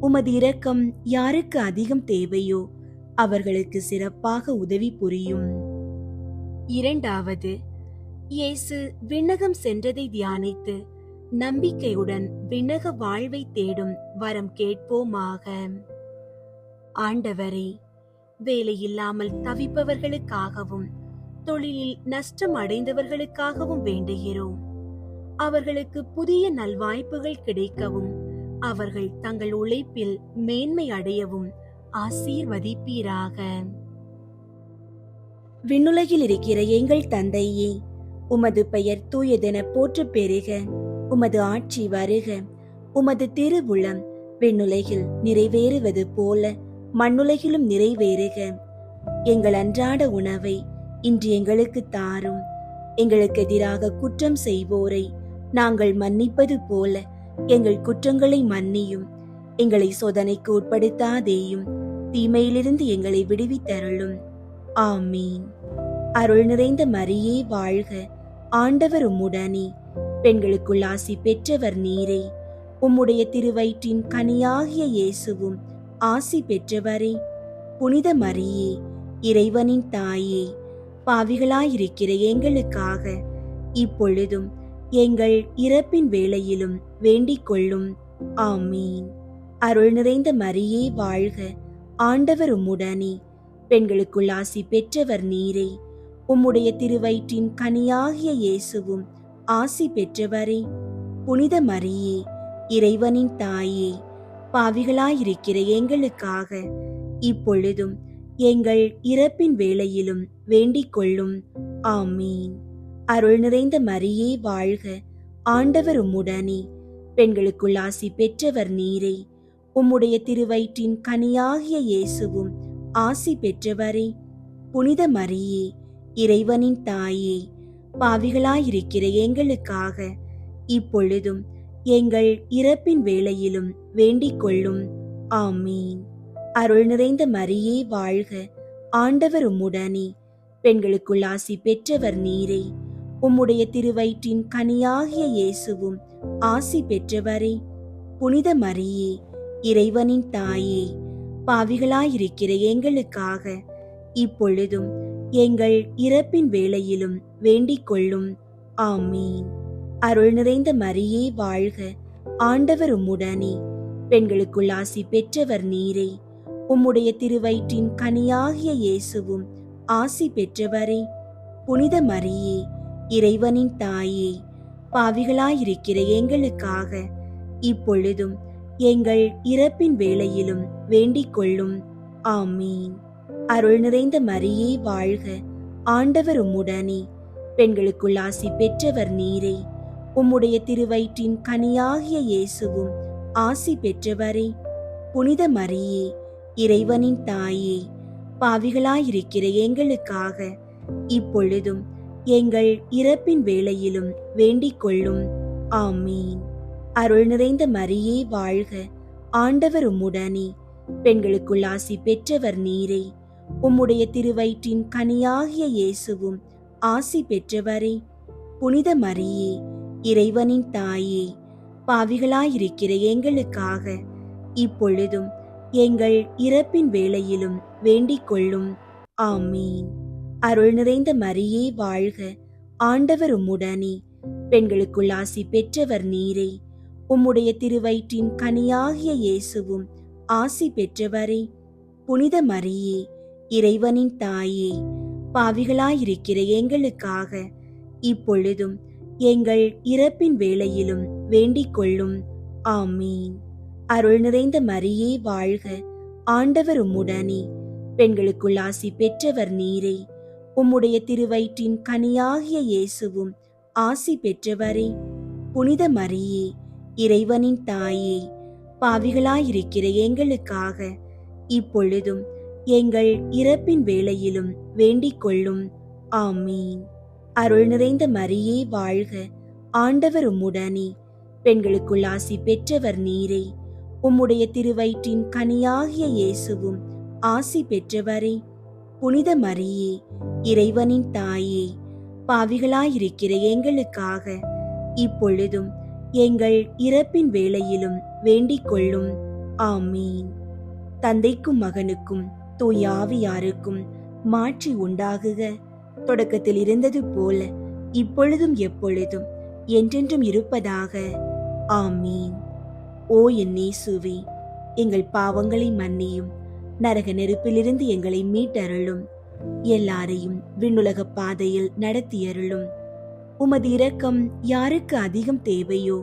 உமது இரக்கம் யாருக்கு அதிகம் தேவையோ அவர்களுக்கு சிறப்பாக உதவி புரியும். இரண்டாவது, இயேசு விண்ணகம் சென்றதை தியானித்து நம்பிக்கையுடன் விண்ணக வாழ்வை தேடும் வரம் கேட்போமாக. ஆண்டவரே, வேலையில்லாமல் தவிப்பவர்களுக்காகவும் தொழிலில் நஷ்டம் அடைந்தவர்களுக்காகவும் வேண்டுகிறோம். அவர்களுக்கு புதிய நல்வாய்ப்புகள் கிடைக்கவும் அவர்கள் தங்கள் உழைப்பில் மேன்மை அடையவும் ஆசீர்வதிப்பீராக. விண்ணுலகில் இருக்கிற எங்கள் தந்தையே, உமது பெயர் தூயதென போற்றப் பெறுக. உமது ஆட்சி வருக. உமது திருவுளம் விண்ணுலகில் நிறைவேறுவது போல மண்ணுலகிலும் நிறைவேறுக. எங்கள் அன்றாட உணவை இன்று எங்களுக்கு தாரும். எங்களுக்கு எதிராக குற்றம் செய்வோரை நாங்கள் மன்னிப்பது போல எங்கள் குற்றங்களை மன்னியும். எங்களை சோதனைக்கு உட்படுத்தாதேயும், தீமையிலிருந்து எங்களை விடுவித்தருளும். ஆமீன். அருள் நிறைந்த மரியே வாழ்க. ஆண்டவர் உம்முடனே, பெண்களுக்குள் ஆசி பெற்றவர் நீரே. உம்முடைய திருவயிற்றின் கனியாகிய இயேசுவும் ஆசி பெற்றவரே. புனித மரியே, இறைவனின் தாயே, பாவிகளாயிருக்கிற எங்களுக்காக இப்பொழுதும் எங்கள் இறப்பின் வேளையிலும் வேண்டிக் கொள்ளும். ஆமீன். அருள் நிறைந்த மரியே வாழ்க. ஆண்டவர் உம்முடனே, பெண்களுக்குள் ஆசி பெற்றவர் நீரே. உம்முடைய திருவயிற்றின் கனியாகிய இயேசுவும் ஆசி பெற்றவரே. புனித மரியே, இறைவனின் தாயே, பாவிகளாயிருக்கிற எங்களுக்காக இப்பொழுதும் எங்கள் இறப்பின் வேளையிலும் வேண்டிக் கொள்ளும். ஆமீன். அருள் நிறைந்த மரியே வாழ்க. ஆண்டவர் உம்முடனே, பெண்களுக்குள் ஆசி பெற்றவர் நீரே. உம்முடைய திருவயிற்றின் கனியாகிய இயேசுவும் ஆசி பெற்றவரே. புனித மரியே, இறைவனின் தாயே, பாவிகளாயிருக்கிற எங்களுக்காக இப்பொழுதும் எங்கள் இறப்பின் வேளையிலும் வேண்டிக் கொள்ளும். ஆமீன். அருள் நிறைந்த மரியே வாழ்க. ஆண்டவர் உம்முடனே, பெண்களுக்குள் ஆசி பெற்றவர் நீரே. உம்முடைய திருவயிற்றின் கனியாகிய இயேசுவும் ஆசி பெற்றவரே. புனித மரியே, இறைவனின் தாயே, பாவிகளாயிருக்கிற எங்களுக்காக இப்பொழுதும் எங்கள் இறப்பின் வேளையிலும் வேண்டிக் கொள்ளும். ஆமீன். அருள் நிறைந்த மரியே வாழ்க. ஆண்டவர் உம்முடனே, பெண்களுக்குள் ஆசி பெற்றவர் நீரே. உம்முடைய திருவயிற்றின் கனியாகிய இயேசுவும் ஆசி பெற்றவரே. புனித மரியே, இறைவனின் தாயே, பாவிகளாயிருக்கிற எங்களுக்காக இப்பொழுதும் எங்கள் இறப்பின் வேளையிலும் வேண்டிக் கொள்ளும். ஆமீன். அருள் நிறைந்த மரியே வாழ்க. ஆண்டவர் உம்முடனே, பெண்களுக்குள் ஆசி பெற்றவர் நீரே. உம்முடைய திருவயிற்றின் கனியாகிய இயேசுவும் ஆசி பெற்றவரே. புனித மரியே, இறைவனின் தாயே, பாவிகளாயிருக்கிற எங்களுக்காக இப்பொழுதும் எங்கள் இறப்பின் வேளையிலும் வேண்டிக் கொள்ளும். ஆமீன். அருள் நிறைந்த மரியே வாழ்க. ஆண்டவர் உம்முடனே, பெண்களுக்குள் ஆசி பெற்றவர் நீரே. உம்முடைய திருவயிற்றின் கனியாகிய இயேசுவும் ஆசி பெற்றவரே. புனித மரியே, இறைவனின் தாயே, பாவிகளாயிருக்கிற எங்களுக்காக இப்பொழுதும் எங்கள் இறப்பின் வேளையிலும் வேண்டிக் கொள்ளும். ஆமீன். அருள் நிறைந்த மரியே வாழ்க. ஆண்டவர் உம்முடனே, பெண்களுக்குள் ஆசி பெற்றவர் நீரே. உம்முடைய திருவயிற்றின் கனியாகிய இயேசுவும் ஆசி பெற்றவரே. புனித மரியே, இறைவனின் தாயே, பாவிகளாயிருக்கிற எங்களுக்காக இப்பொழுதும் எங்கள் இறப்பின் வேளையிலும் வேண்டிக் கொள்ளும். ஆமீன். அருள் நிறைந்த மரியே வாழ்க. ஆண்டவர் உம்முடனே, பெண்களுக்குள் ஆசி பெற்றவர் நீரே. உம்முடைய திருவயிற்றின் கனியாகிய இயேசுவும் ஆசி பெற்றவரே. புனித மரியே, இறைவனின் தாயே, பாவிகளாயிருக்கிற எங்களுக்காக இப்பொழுதும் எங்கள் இறப்பின் வேளையிலும் வேண்டிக் கொள்ளும். ஆமீன். அருள் நிறைந்த மரியே வாழ்க. ஆண்டவர் உம்முடனே, பெண்களுக்குள் ஆசி பெற்றவர் நீரே. உம்முடைய திருவயிற்றின் கனியாகிய இயேசுவும் ஆசி பெற்றவரே. புனித மரியே, இறைவனின் தாயே, பாவிகளாயிருக்கிற எங்களுக்காக இப்பொழுதும் எங்கள் இறப்பின் வேளையிலும் வேண்டிக் கொள்ளும். ஆமீன். தந்தைக்கும் மகனுக்கும் தூய ஆவியாருக்கும் மாட்சி உண்டாகுக. தொடக்கத்தில் இருந்தது போல இப்பொழுதும் எப்பொழுதும் என்றென்றும் இருப்பதாக. ஆமீன். ஓ என் இயேசுவே, எங்கள் பாவங்களை மன்னியும், நரக நெருப்பிலிருந்து எங்களை மீட்டருளும், எல்லாரையும் விண்ணுலக பாதையில் நடத்தியருளும். உமது இரக்கம் யாருக்கு அதிகம் தேவையோ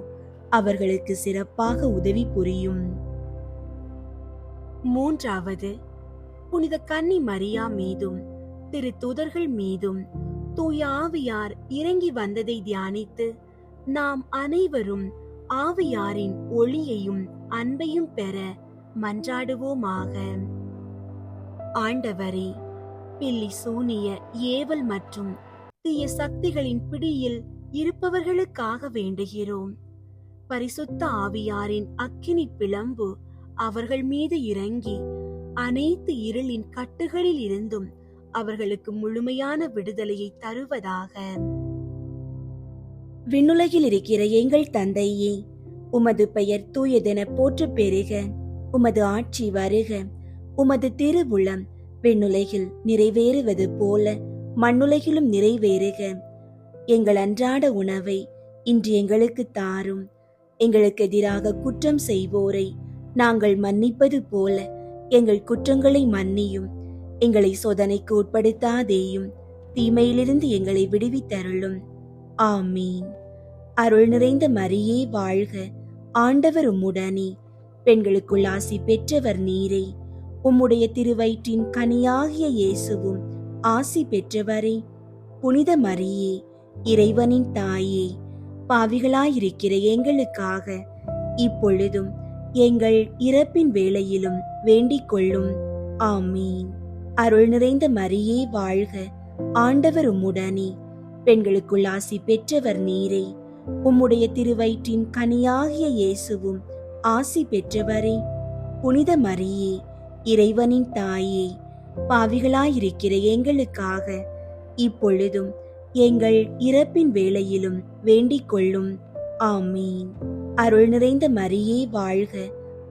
அவர்களுக்கு சிறப்பாக உதவி புரியும். மூன்றாவது, புனித கன்னி மரியா மீதும் திரு தூதர்கள் மீதும் தூய ஆவியார் இறங்கி வந்ததை தியானித்து நாம் அனைவரும் ஆவியாரின் ஒளியையும் அன்பையும் பெற மன்றாடுவோமாக. ஆண்டவரே, பில்லி சூனிய ஏவல் மற்றும் தீய சக்திகளின் பிடியில் இருப்பவர்களுக்காக வேண்டுகிறோம். பரிசுத்த ஆவியாரின் அக்கினி பிளம்பு அவர்கள் மீது இறங்கி அனைத்து இருளின் கட்டுகளில் இருந்தும் அவர்களுக்கு முழுமையான விடுதலையை தருவதாக. விண்ணுலகில் இருக்கிற எங்கள் தந்தையே, உமது பெயர் தூயதென போற்றப் பெறுக. உமது ஆட்சி வருக. உமது திருவுளம் விண்ணுலகில் நிறைவேறுவது போல மண்ணுலகிலும் நிறைவேறுக. எங்கள் அன்றாட உணவை இன்று எங்களுக்கு தாரும். எங்களுக்கு எதிராக குற்றம் செய்வோரை நாங்கள் மன்னிப்பது போல எங்கள் குற்றங்களை மன்னியும். எங்களை சோதனைக்கு உட்படுத்தாதேயும், தீமையிலிருந்து எங்களை விடுவித்தருளும். ஆமீன். அருள் நிறைந்த மரியே வாழ்க. ஆண்டவர் உம்முடனே, பெண்களுக்குள் ஆசி பெற்றவர் நீரே. உம்முடைய திருவயிற்றின் கனியாகிய இயேசுவும் ஆசி பெற்றவரே. புனித மரியே, இறைவனின் தாயே, பாவிகளாயிருக்கிற எங்களுக்காக இப்பொழுதும் எங்கள் இறப்பின் வேளையிலும் வேண்டிக் கொள்ளும். ஆமீன். அருள் நிறைந்த மரியே வாழ்க. ஆண்டவர் உம்முடனே, பெண்களுக்குள் ஆசி பெற்றவர் நீரே. உம்முடைய திருவயிற்றின் கனியாகிய இயேசுவும் ஆசி பெற்றவரே. புனித மரியே, இறைவனின் தாயே, பாவிகளாயிருக்கிற எங்களுக்காக இப்பொழுதும் எங்கள் இறப்பின் வேளையிலும் வேண்டிக் கொள்ளும். ஆமீன். அருள் நிறைந்த மரியே வாழ்க.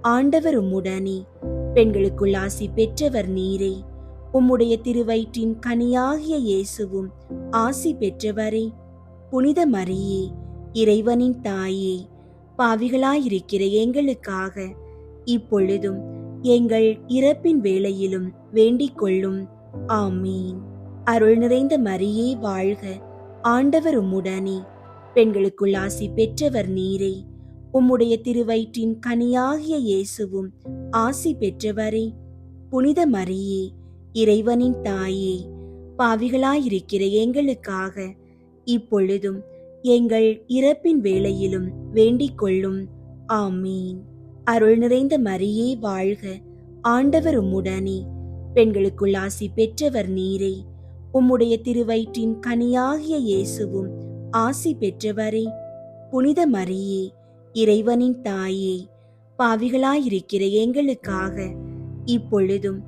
ஆண்டவர் உம்முடனே, பெண்களுக்குள் ஆசி பெற்றவர் நீரே. உம்முடைய திருவயிற்றின் கனியாகிய இயேசுவும் ஆசி பெற்றவரே. புனித மரியே, இறைவனின் தாயே, பாவிகளாயிருக்கிற எங்களுக்காக இப்பொழுதும் எங்கள் இறப்பின் வேளையிலும் வேண்டிக் கொள்ளும். ஆமீன். அருள் நிறைந்த மரியே வாழ்க. ஆண்டவர் உம்முடனே, பெண்களுக்குள் ஆசி பெற்றவர் நீரே. உம்முடைய திருவயிற்றின் கனியாகிய இயேசுவும் ஆசி பெற்றவரே. புனித மரியே, இறைவனின் தாயே, பாவிகளாயிருக்கிற எங்களுக்காக இப்பொழுதும் எங்கள் இறப்பின் வேளையிலும் வேண்டிக் கொள்ளும். ஆமீன். அருள் நிறைந்த மரியே வாழ்க. ஆண்டவர் உம்முடனே, பெண்களுக்குள் ஆசி பெற்றவர் நீரே. உம்முடைய திருவயிற்றின் கனியாகிய இயேசுவும் ஆசி பெற்றவரே. புனித மரியே, இறைவனின் தாயே, பாவிகளாயிருக்கிற எங்களுக்காக இப்பொழுதும்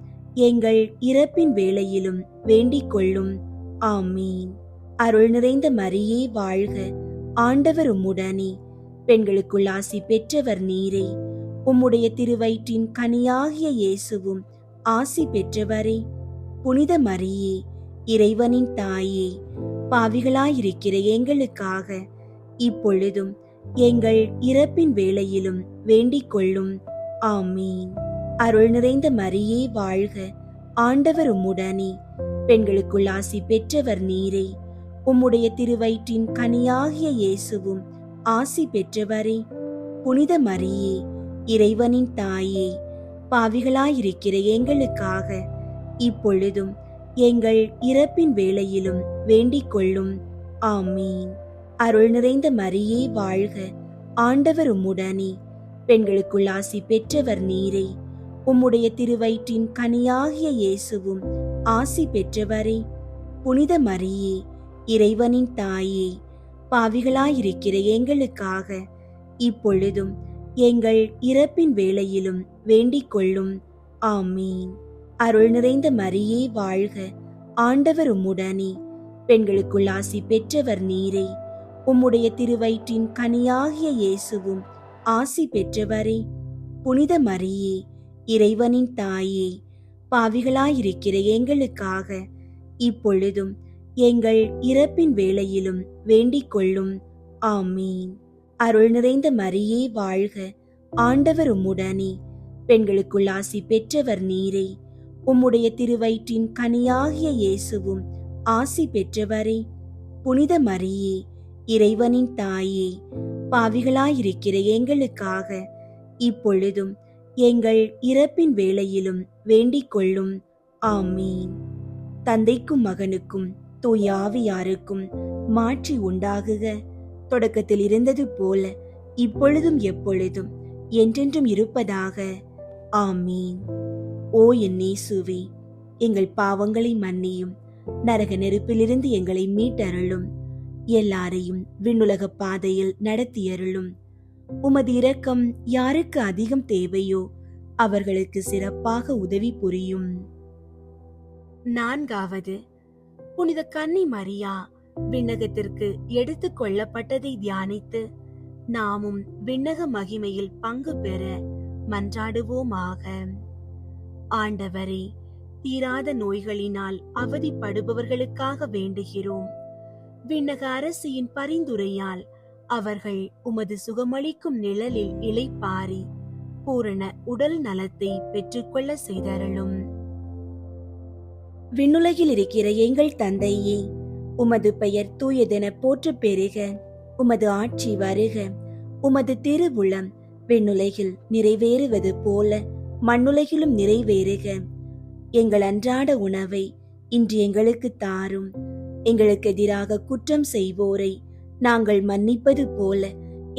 எங்கள் இறப்பின் வேளையிலும் வேண்டிக் கொள்ளும். ஆமீன். அருள் நிறைந்த மரியே வாழ்க. ஆண்டவர் உம்முடனே, பெண்களுக்குள் ஆசி பெற்றவர் நீரே. உம்முடைய திருவயிற்றின் கனியாகிய இயேசுவும் ஆசி பெற்றவரே. புனித மரியே, இறைவனின் தாயே, பாவிகளாயிருக்கிற எங்களுக்காக இப்பொழுதும் எங்கள் இறப்பின் வேளையிலும் வேண்டிக் கொள்ளும். ஆமீன். அருள் நிறைந்த மரியே வாழ்க. ஆண்டவர் உம்முடனே, பெண்களுக்குள் ஆசி பெற்றவர் நீரே. உம்முடைய திருவயிற்றின் கனியாகிய இயேசுவும் ஆசி பெற்றவரே. புனித மரியே, இறைவனின் தாயே, பாவிகளாயிருக்கிற எங்களுக்காக இப்பொழுதும் எங்கள் இறப்பின் வேளையிலும் வேண்டிக் கொள்ளும். ஆமீன். அருள் நிறைந்த மரியே வாழ்க. ஆண்டவர் உம்முடனே, பெண்களுக்குள் ஆசி பெற்றவர் நீரே. உம்முடைய திருவயிற்றின் கனியாகிய இயேசுவும் ஆசி பெற்றவரே. புனித மரியே, இறைவனின் தாயே, பாவிகளாயிருக்கிற எங்களுக்காக இப்பொழுதும் எங்கள் இறப்பின் வேளையிலும் வேண்டிக் கொள்ளும். ஆமீன். அருள் நிறைந்த மரியே வாழ்க. ஆண்டவர் உம்முடனே, பெண்களுக்குள் ஆசி பெற்றவர் நீரே. உம்முடைய திருவயிற்றின் கனியாகிய இயேசுவும் ஆசி பெற்றவரே. புனித மரியே, இறைவனின் தாயே, பாவிகளாயிருக்கிற எங்களுக்காக இப்பொழுதும் எங்கள் இறப்பின் வேளையிலும் வேண்டிக் கொள்ளும். ஆமீன். அருள் நிறைந்த மரியே வாழ்க, ஆண்டவர் உம்முடனே, பெண்களுக்குள் ஆசி பெற்றவர் நீரே. உம்முடைய திருவயிற்றின் கனியாகிய இயேசுவும் ஆசி பெற்றவரே. புனித மரியே, இறைவனின் தாயே, பாவிகளாயிருக்கிற எங்களுக்காக இப்பொழுதும் எங்கள் இறப்பின் வேளையிலும் வேண்டிக் கொள்ளும். ஆமீன். தந்தைக்கும் மகனுக்கும் தூய ஆவியாருக்கும் மாட்சி உண்டாகுக. தொடக்கத்தில் இருந்தது போல இப்பொழுதும் எப்பொழுதும் என்றென்றும் இருப்பதாக. ஆமீன். ஓ என் இயேசுவே, எங்கள் பாவங்களை மன்னியும், நரக நெருப்பிலிருந்து எங்களை மீட்டருளும், எல்லாரையும் விண்ணுலக பாதையில் நடத்தியருளும். உமது இரக்கம் யாருக்கு அதிகம் தேவையோ அவர்களுக்கு சிறப்பாக உதவி புரியும். 4வது, புனித கன்னி மரியா விண்ணகத்திற்கு எடுத்துக் கொள்ளப்பட்டதை தியானித்து நாமும் விண்ணக மகிமையில் பங்கு பெற மன்றாடுவோமாக. ஆண்டவரே, தீராத நோய்களினால் அவதிப்படுபவர்களுக்காக வேண்டுகிறோம். விண்ணக அரசியின் பரிந்துரையால் அவர்கள் உமது சுகமளிக்கும் நிழலில் இளைப்பாரி பூரண உடல் நலத்தை பெற்றுக்கொள்ள செய்தருளும். விண்ணுலகில் இருக்கிற எங்கள் தந்தையே, உமது பெயர் தூயதென போற்று பெறுக. உமது ஆட்சி வருக. உமது திருவுளம் விண்ணுலகில் நிறைவேறுவது போல மண்ணுலகிலும் நிறைவேறுக. எங்கள் அன்றாட உணவை இன்று எங்களுக்கு தாரும். எங்களுக்கு எதிராக குற்றம் செய்வோரை நாங்கள் மன்னிப்பது போல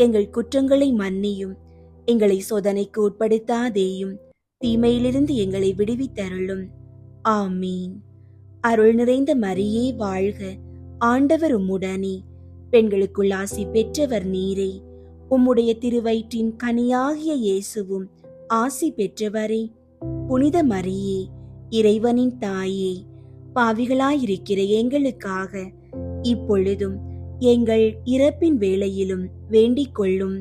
எங்கள் குற்றங்களை மன்னியும். எங்களை சோதனைக்கு உட்படுத்தாதேயும், தீமையிலிருந்து எங்களை விடுவித்தருளும். ஆமீன். அருள் நிறைந்த மரியே வாழ்க, ஆண்டவர் உம்முடனே, பெண்களுக்குள் ஆசி பெற்றவர் நீரே. உம்முடைய திருவயிற்றின் கனியாகிய இயேசுவும் ஆசி பெற்றவரே. புனித மரியே, இறைவனின் தாயே, பாவிகளாயிருக்கிற எங்களுக்காக இப்பொழுதும் எங்கள் இறப்பின் வேளையிலும் வேண்டிக் கொள்ளும்.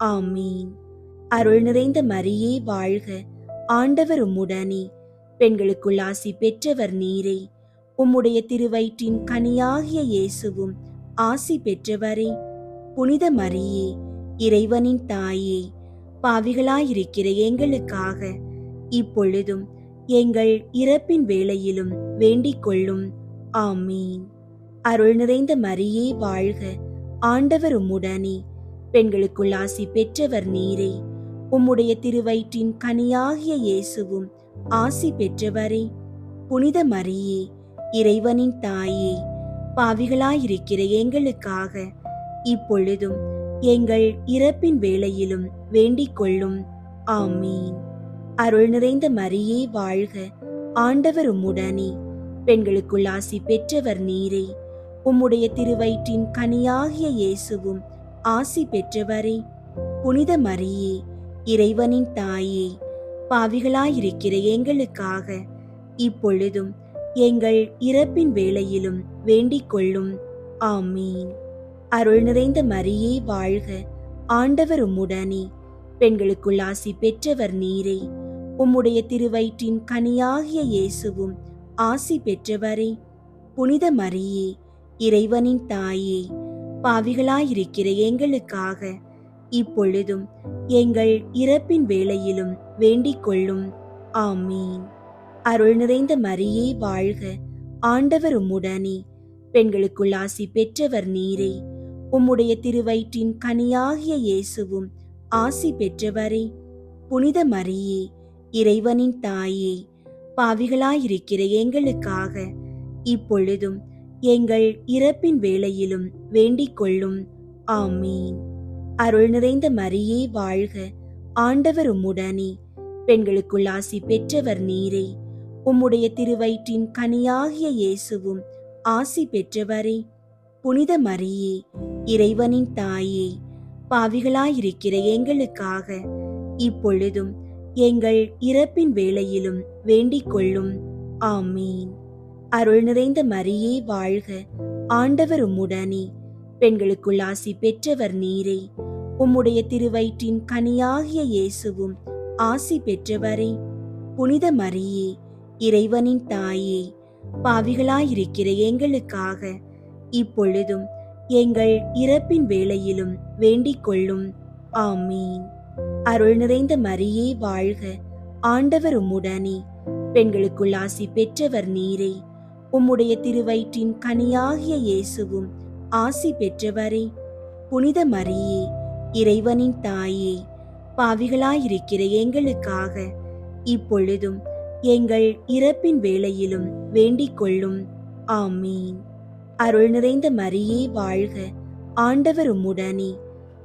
ஆமீன். அருள் நிறைந்த மரியே வாழ்க, ஆண்டவர் உம்முடனே, பெண்களுக்குள் ஆசி பெற்றவர் நீரே. உம்முடைய திருவயிற்றின் கனியாகிய இயேசுவும் ஆசி பெற்றவரே. புனித மரியே, இறைவனின் தாயே, பாவிகளாயிருக்கிற எங்களுக்காக இப்பொழுதும் எங்கள் இறப்பின் வேளையிலும் வேண்டிக் கொள்ளும். ஆமீன். அருள் நிறைந்த மரியே வாழ்க, ஆண்டவர் உம்முடனே, பெண்களுக்குள் ஆசி பெற்றவர் நீரே. உம்முடைய திருவயிற்றின் கனியாகிய இயேசுவும் ஆசி பெற்றவரே. புனித மரியே, இறைவனின் தாயே, பாவிகளாயிருக்கிற எங்களுக்காக இப்பொழுதும் எங்கள் இறப்பின் வேளையிலும் வேண்டிக் கொள்ளும். ஆமீன். அருள் நிறைந்த மரியே வாழ்க, ஆண்டவர் உம்முடனே, பெண்களுக்குள் ஆசி பெற்றவர் நீரே. உம்முடைய திருவயிற்றின் கனியாகிய இயேசுவும் ஆசி பெற்றவரே. புனித மரியே, இறைவனின் தாயே, பாவிகளாயிருக்கிற எங்களுக்காக இப்பொழுதும் எங்கள் இறப்பின் வேளையிலும் வேண்டிக் கொள்ளும். ஆமீன். அருள் நிறைந்த மரியே வாழ்க, ஆண்டவர் உம்முடனே, பெண்களுக்குள் ஆசி பெற்றவர் நீரே. உம்முடைய திருவயிற்றின் கனியாகிய இயேசுவும் ஆசி பெற்றவரே. புனித மரியே, இறைவனின் தாயே, பாவிகளாயிருக்கிற எங்களுக்காக இப்பொழுதும் எங்கள் இறப்பின் வேளையிலும் வேண்டிக் கொள்ளும். ஆமீன். அருள் நிறைந்த மரியே வாழ்க, ஆண்டவர் உம்முடனே, பெண்களுக்குள் ஆசி பெற்றவர் நீரே. உம்முடைய திருவயிற்றின் கனியாகிய இயேசுவும் ஆசி பெற்றவரே. புனித மரியே, இறைவனின் தாயே, பாவிகளாயிருக்கிற எங்களுக்காக இப்பொழுதும் எங்கள் இறப்பின் வேளையிலும் வேண்டிக் கொள்ளும். ஆமீன். அருள் நிறைந்த மரியே வாழ்க, ஆண்டவர் உம்முடனே, பெண்களுக்குள் ஆசி பெற்றவர் நீரே. உம்முடைய திருவயிற்றின் கனியாகிய இயேசுவும் ஆசி பெற்றவரே. புனித மரியே, இறைவனின் தாயே, பாவிகளாயிருக்கிற எங்களுக்காக இப்பொழுதும் எங்கள் இறப்பின் வேளையிலும் வேண்டிக் கொள்ளும். ஆமீன். அருள் நிறைந்த மரியே வாழ்க, ஆண்டவர் உம்முடனே, பெண்களுக்குள் ஆசி பெற்றவர் நீரே. உம்முடைய திருவயிற்றின் கனியாகிய இயேசுவும் ஆசி பெற்றவரே, புனித மரியே, இறைவனின் தாயே, பாவிகளாயிருக்கிற எங்களுக்காக இப்பொழுதும் எங்கள் இறப்பின் வேளையிலும் வேண்டிக் கொள்ளும். ஆமீன். அருள் நிறைந்த மரியே வாழ்க, ஆண்டவர் உம்முடனே, பெண்களுக்குள் ஆசி பெற்றவர் நீரே. உம்முடைய திருவயிற்றின் கனியாகிய இயேசுவும் ஆசி பெற்றவரே. புனித மரியே, இறைவனின் தாயே, பாவிகளாயிருக்கிற எங்களுக்காக இப்பொழுதும் எங்கள் இறப்பின் வேளையிலும் வேண்டிக் கொள்ளும். ஆமீன். அருள் நிறைந்த மரியே வாழ்க, ஆண்டவர் உம்முடனே,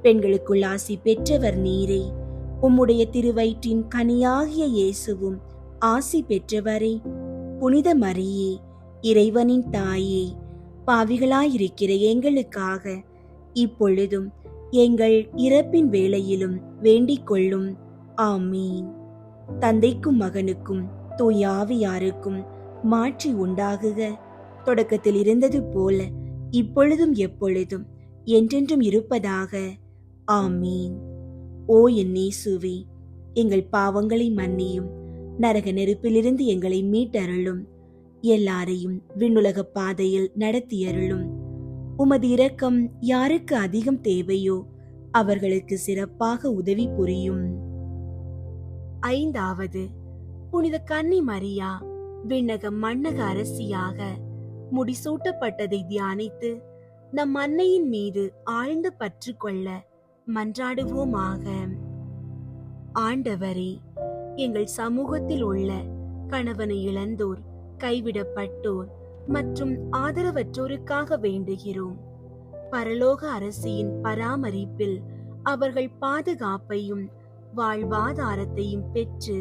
பெண்களுக்குள் ஆசி பெற்றவர் நீரே. உம்முடைய திருவயிற்றின் கனியாகிய இயேசுவும் ஆசி பெற்றவரே. புனித மரியே, இறைவனின் தாயே, பாவிகளாயிருக்கிற எங்களுக்காக இப்பொழுதும் எங்கள் இறப்பின் வேளையிலும் வேண்டிக் கொள்ளும். ஆமீன். தந்தைக்கும் மகனுக்கும் தூய ஆவியாருக்கும் மாற்றி உண்டாகுக. தொடக்கத்தில் இருந்தது போல இப்பொழுதும் எப்பொழுதும் என்றென்றும் இருப்பதாக. ஆமீன். ஓ என் இயேசுவே, எங்கள் பாவங்களை மன்னியும், நரக நெருப்பிலிருந்து எங்களை மீட்டருளும், எல்லாரையும் விண்ணுலக பாதையில் நடத்தியருளும். உமது இரக்கம் யாருக்கு அதிகம் தேவையோ அவர்களுக்கு சிறப்பாக உதவி புரியும். ஐந்தாவது, புனித கன்னி மரியா விண்ணக மண்ணக அரசியாக முடிசூட்டப்பட்டதை தியானித்து நம் அன்னையின் மீது ஆழ்ந்த பற்று கொள்ள மன்றாடுவோமாக. ஆண்டவரே, எங்கள் சமூகத்தில் உள்ள கணவனை இழந்தோர், கைவிடப்பட்டோர் மற்றும் ஆதரவற்றோருக்காக வேண்டுகிறோம். பரலோக அரசியின் பராமரிப்பில் அவர்கள் பாதுகாப்பையும் வாழ்வாதாரத்தையும் பெற்று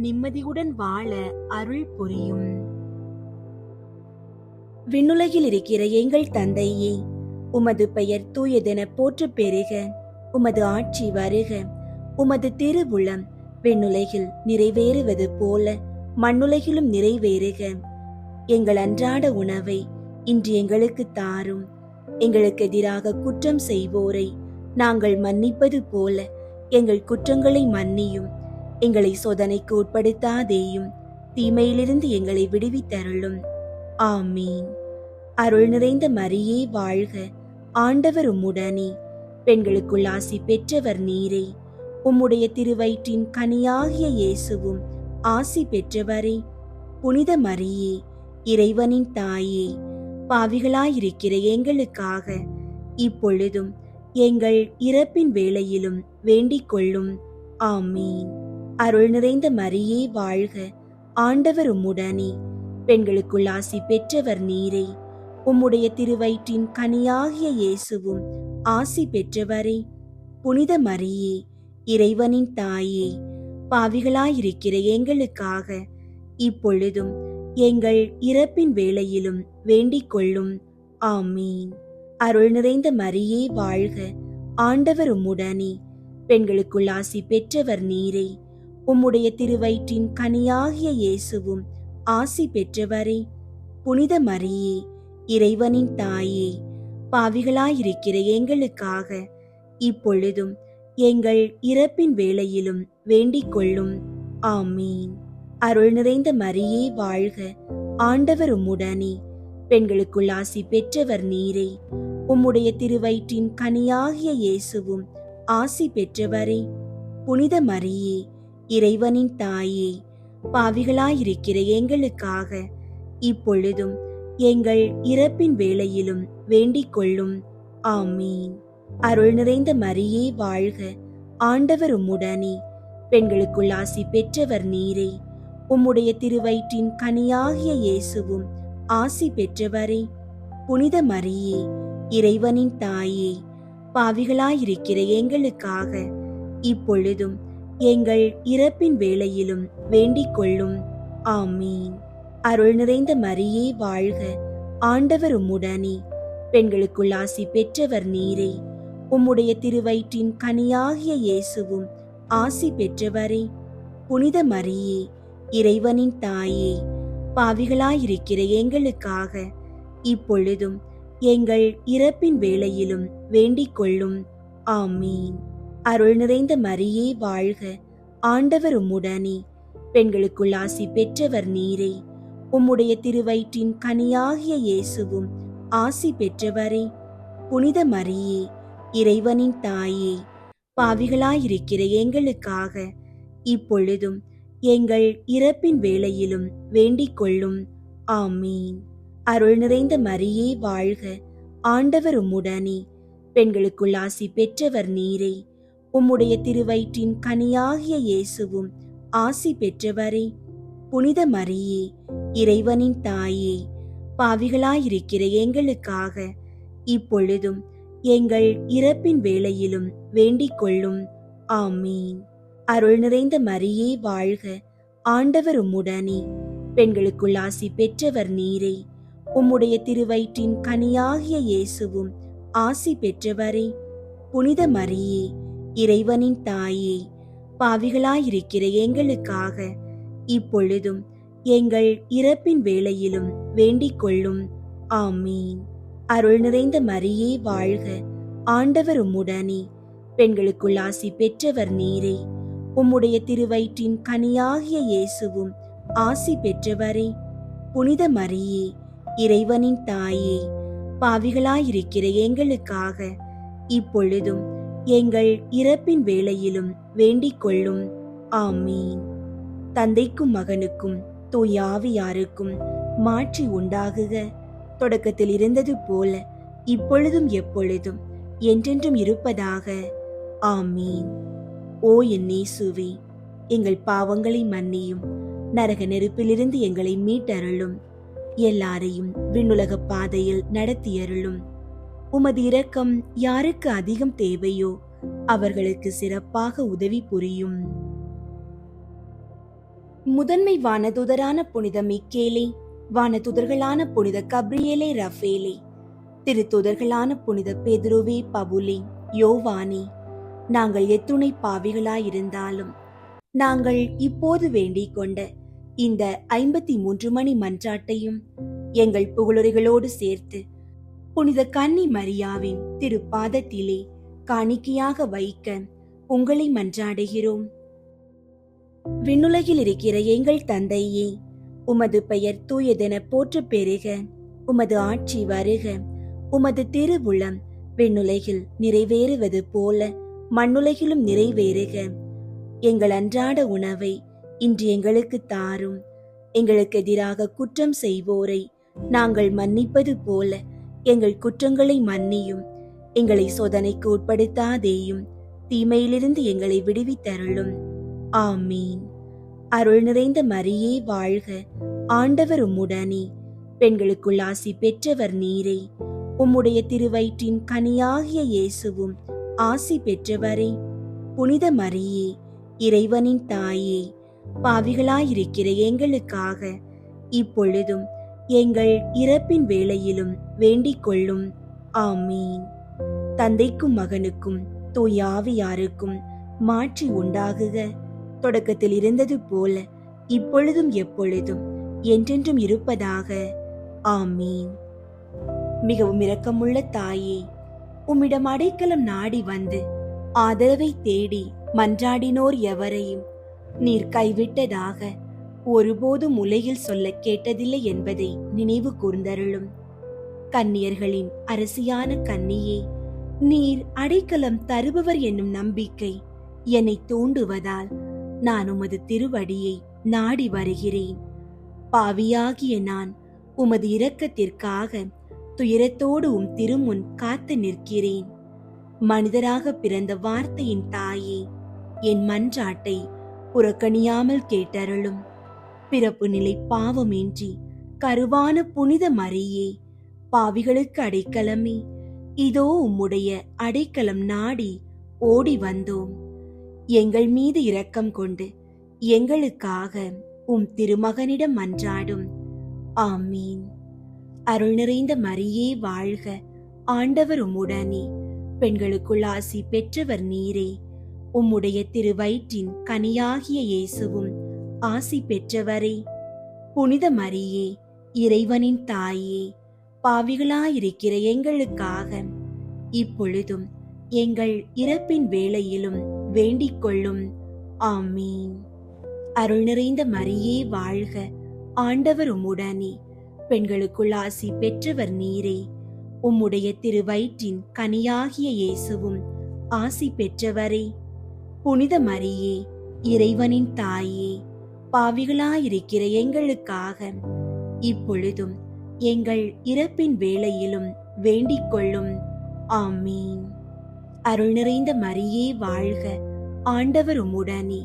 நிம்மதியுடன் வாழ அருள் புரியும். விண்ணுலகில் இருக்கிற எங்கள் தந்தையே, உமது பெயர் தூயதென போற்று பெறுக. உமது ஆட்சி வருக. உமது திருவுளம் விண்ணுலகில் நிறைவேறுவது போல மண்ணுலகிலும் நிறைவேறுக. எங்கள் அன்றாட உணவை இன்று எங்களுக்கு தாரும். எங்களுக்கு எதிராக குற்றம் செய்வோரை நாங்கள் மன்னிப்பது போல எங்கள் குற்றங்களை மன்னியும். எங்களை சோதனைக்கு உட்படுத்தாதேயும், தீமையிலிருந்து எங்களை விடுவித்தருளும். ஆமீன். அருள் நிறைந்த மரியே வாழ்க, ஆண்டவர் உம்முடனே, பெண்களுக்குள் ஆசி பெற்றவர் நீரே. உம்முடைய திருவயிற்றின் கனியாகிய இயேசுவும் ஆசி பெற்றவரே. புனித மரியே, இறைவனின் தாயே, பாவிகளாயிருக்கிற எங்களுக்காக இப்பொழுதும் எங்கள் இறப்பின் வேளையிலும் வேண்டிக் கொள்ளும். ஆமீன். அருள் நிறைந்த மரியே வாழ்க, ஆண்டவர் உம்முடனே, பெண்களுக்குள் ஆசி பெற்றவர் நீரே. உம்முடைய திருவயிற்றின் கனியாகிய இயேசுவும் ஆசி பெற்றவரே. புனித மரியே, இறைவனின் தாயே, பாவிகளாயிருக்கிற எங்களுக்காக இப்பொழுதும் எங்கள் இறப்பின் வேளையிலும் வேண்டிக் கொள்ளும். ஆமீன். அருள் நிறைந்த மரியே வாழ்க, ஆண்டவர் உம்முடனே, பெண்களுக்குள் ஆசி பெற்றவர் நீரே. உம்முடைய திருவயிற்றின் கனியாகிய இயேசுவும் ஆசி பெற்றவரே. புனித மரியே, இறைவனின் தாயே, பாவிகளாயிருக்கிற எங்களுக்காக இப்பொழுதும் எங்கள் இறப்பின் வேளையிலும் வேண்டிக் கொள்ளும். ஆமீன். அருள் நிறைந்த மரியே வாழ்க, ஆண்டவர் உம்முடனே, பெண்களுக்குள் ஆசி பெற்றவர் நீரே. உம்முடைய திருவயிற்றின் கனியாகிய இயேசுவும் ஆசி பெற்றவரே. புனித மரியே, இறைவனின் தாயே, பாவிகளாயிருக்கிற எங்களுக்காக இப்பொழுதும் எங்கள் இறப்பின் வேளையிலும் வேண்டிக் கொள்ளும். ஆமீன். அருள் நிறைந்த மரியே வாழ்க, ஆண்டவர் உம்முடனே, பெண்களுக்குள் ஆசி பெற்றவர் நீரே. உம்முடைய திருவயிற்றின் கனியாகிய இயேசுவும் ஆசி பெற்றவரே. புனித மரியே, இறைவனின் தாயே, பாவிகளாயிருக்கிற எங்களுக்காக இப்பொழுதும் எங்கள் இறப்பின் வேளையிலும் வேண்டிக் கொள்ளும். ஆமீன். அருள் நிறைந்த மரியே வாழ்க, ஆண்டவர் உம்முடனே, பெண்களுக்குள் ஆசி பெற்றவர் நீரே. உம்முடைய திருவயிற்றின் கனியாகிய இயேசுவும் ஆசி பெற்றவரே. புனித மரியே, இறைவனின் தாயே, பாவிகளாயிருக்கிற எங்களுக்காக இப்பொழுதும் எங்கள் இறப்பின் வேளையிலும் வேண்டிக் கொள்ளும். ஆமீன். அருள் நிறைந்த மரியே வாழ்க, ஆண்டவர் உம்முடனே, பெண்களுக்குள் ஆசி பெற்றவர் நீரே. உம்முடைய திருவயிற்றின் கனியாகிய இயேசுவும் ஆசி பெற்றவரே. புனித மரியே, இறைவனின் தாயே, பாவிகளாயிருக்கிற எங்களுக்காக இப்பொழுதும் எங்கள் இறப்பின் வேளையிலும் வேண்டிக் கொள்ளும். ஆமீன். அருள் நிறைந்த மரியே வாழ்க, ஆண்டவர் உம்முடனே, பெண்களுக்குள் ஆசி பெற்றவர் நீரே. உம்முடைய திருவயிற்றின் கனியாகிய இயேசுவும் ஆசி பெற்றவரே. புனித மரியே, இறைவனின் தாயே, பாவிகளாயிருக்கிற எங்களுக்காக இப்பொழுதும் எங்கள் இறப்பின் வேளையிலும் வேண்டிக் கொள்ளும். ஆமீன். அருள் நிறைந்த மரியே வாழ்க, ஆண்டவர் உம்முடனே, பெண்களுக்குள் ஆசி பெற்றவர் நீரே. உம்முடைய திருவயிற்றின் கனியாகிய இயேசுவும் ஆசி பெற்றவரே. புனித மரியே, இறைவனின் தாயே, பாவிகளாயிருக்கிற எங்களுக்காக இப்பொழுதும் எங்கள் இறப்பின் வேளையிலும் வேண்டிக் கொள்ளும். ஆமீன். அருள் நிறைந்த மரியே வாழ்க, ஆண்டவர் உம்முடனே, பெண்களுக்குள் ஆசி பெற்றவர் நீரே. உம்முடைய திருவயிற்றின் கனியாகிய இயேசுவும் ஆசி பெற்றவரே. புனித மரியே, இறைவனின் தாயே, பாவிகளாயிருக்கிற எங்களுக்காக இப்பொழுதும் எங்கள் இறப்பின் வேளையிலும் வேண்டிக் கொள்ளும். ஆமீன். தந்தைக்கும் மகனுக்கும் தூய ஆவியாருக்கும் மாட்சி உண்டாகுக. தொடக்கத்தில் இருந்தது போல இப்பொழுதும் எப்பொழுதும் என்றென்றும் இருப்பதாக. ஆமீன். ஓ என் இயேசுவே, எங்கள் பாவங்களை மன்னியும், நரக நெருப்பிலிருந்து எங்களை மீட்டருளும், எல்லாரையும் விண்ணுலக பாதையில் நடத்தியருளும். உமது இரக்கம் யாருக்கு அதிகம் தேவையோ அவர்களுக்கு சிறப்பாக உதவி புரியும். முதன்மை வானதூதரான புனித மிக்கேலே, வானதூதர்களான புனித கப்ரியேலே ரஃபேலே, திருத்தூதர்களான புனித பேதுருவே, பவுலே, யோவானே, நாங்கள் எத்துணை பாவிகளாயிருந்தாலும் நாங்கள் இப்போது வேண்டிக் கொண்ட இந்த 53 மணி மன்றாட்டையும் எங்கள் புகழுரைகளோடு சேர்த்து புனித கன்னி மரியாவின் திருப்பாதத்திலே காணிக்கையாக வைக்க உங்களை மன்றாடுகிறோம். விண்ணுலகில் இருக்கிற எங்கள் தந்தையே, உமது பெயர் தூயதென போற்ற பெறுக. உமது ஆட்சி வருக. உமது திருவுளம் விண்ணுலகில் நிறைவேறுவது போல மண்ணுலகிலும் நிறைவேறுக. எங்கள் அன்றாட உணவை இன்று எங்களுக்கு தாரும். எங்களுக்கு எதிராக குற்றம் செய்வோரை நாங்கள் மன்னிப்பது போல எங்கள் குற்றங்களை மன்னியும். எங்களை சோதனைக்கு உட்படுத்தாதேயும், தீமையிலிருந்து எங்களை விடுவித்தருளும். ஆமீன். அருள் நிறைந்த மரியே வாழ்க, ஆண்டவர் உம்முடனே, பெண்களுக்குள் ஆசி பெற்றவர் நீரே. உம்முடைய திருவயிற்றின் கனியாகிய இயேசுவும் ஆசி பெற்றவரே. புனித மரியே, இறைவனின் தாயே, பாவிகளாயிருக்கிற எங்களுக்காக இப்பொழுதும் எங்கள் இறப்பின் வேளையிலும் வேண்டிக் கொள்ளும். ஆமீன். தந்தைக்கும் மகனுக்கும் தூய ஆவியாருக்கும் மாட்சி உண்டாகுக. தொடக்கத்தில் இருந்தது போல இப்பொழுதும் எப்பொழுதும் என்றென்றும் இருப்பதாக. ஆமீன். மிகவும் இரக்கமுள்ள தாயே, உம்மிடம் அடைக்கலம் நாடி வந்து ஆதரவை தேடி மன்றாடினோர் எவரையும் நீர் கைவிட்டதாக ஒருபோதும் உலகில் சொல்ல கேட்டதில்லை என்பதை நினைவு கூர்ந்தருளும். கன்னியர்களின் அரசியான கன்னியே, நீர் அடைக்கலம் தருபவர் என்னும் நம்பிக்கை என்னை தூண்டுவதால் நான் உமது திருவடியை நாடி வருகிறேன். பாவியாகிய நான் உமது இரக்கத்திற்காக துயரத்தோடு திருமுன் காத்து நிற்கிறேன். மனிதராக பிறந்த வார்த்தையின் தாயே, என் மன்றாட்டை புறக்கணியாமல் கேட்டருளும். பிறப்பு நிலை பாவமின்றி கருவான புனித மரியே, பாவிகளுக்கு அடைக்கலமே, இதோ உம்முடைய அடைக்கலம் நாடி ஓடி வந்தோம். எங்கள் மீது இரக்கம் கொண்டு எங்களுக்காக திருமகனிடம் மன்றாடும். ஆமீன். அருள் நிறைந்த மரியே வாழ்க, ஆண்டவர் உம்முடனே, பெண்களுக்குள் ஆசி பெற்றவர் நீரே. உம்முடைய திருவயிற்றின் கனியாகிய இயேசுவும் ஆசி பெற்றவரே. புனித மரியே, இறைவனின் தாயே, பாவிகளாயிருக்கிற எங்களுக்காக இப்பொழுதும் எங்கள் இறப்பின் வேளையிலும் வேண்டிக் கொள்ளும். ஆமீன். அருள் நிறைந்த மரியே வாழ்க, ஆண்டவர் உம்முடனே, பெண்களுக்குள் ஆசி பெற்றவர் நீரே. உம்முடைய திருவயிற்றின் கனியாகிய இயேசுவும் ஆசி பெற்றவரே. புனித மரியே, இறைவனின் தாயே, பாவிகளாயிருக்கிற எங்களுக்காக இப்பொழுதும் எங்கள் இறப்பின் வேளையிலும் வேண்டிக் கொள்ளும். ஆமீன். அருள் நிறைந்த மரியே வாழ்க, ஆண்டவர் உம்முடனே,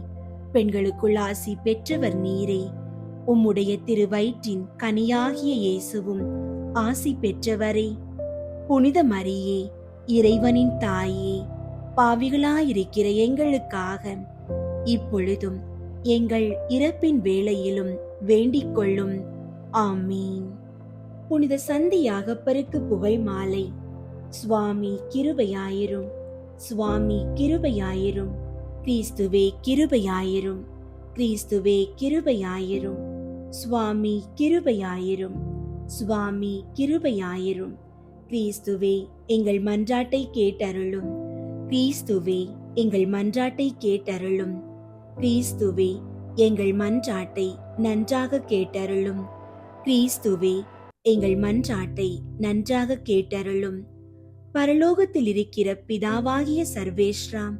பெண்களுக்குள் ஆசி பெற்றவர் நீரே. உம்முடைய திருவயிற்றின் கனியாகிய இயேசுவும் ஆசி பெற்றவரே. புனித மரியே, இறைவனின் தாயே, பாவிகளாயிருக்கிற எங்களுக்காக இப்பொழுதும் எங்கள் இறப்பின் வேளையிலும் வேண்டிக் கொள்ளும். ஆமீன். புனித சந்தியாகப்பருக்கு புகழ் மாலை. சுவாமி கிருபையாயிரும், சுவாமி கிருபையாயிரும், கிறிஸ்துவே கிருபையாயிரும், கிறிஸ்துவே கிருபையாயிரும், சுவாமி கிருபையாயிரும், சுவாமி கிருபையாயிரும், கிறிஸ்துவே எங்கள் மன்றாட்டை கேட்டருளும், கிறிஸ்துவே எங்கள் மன்றாட்டை கேட்டருளும், கிறிஸ்துவே எங்கள் மன்றாட்டை நன்றாக கேட்டருளும், கிறிஸ்துவே எங்கள் மன்றாட்டை நன்றாக கேட்டருளும். பரலோகத்தில் இருக்கிற பிதாவாகிய சர்வேஸ்வராம்,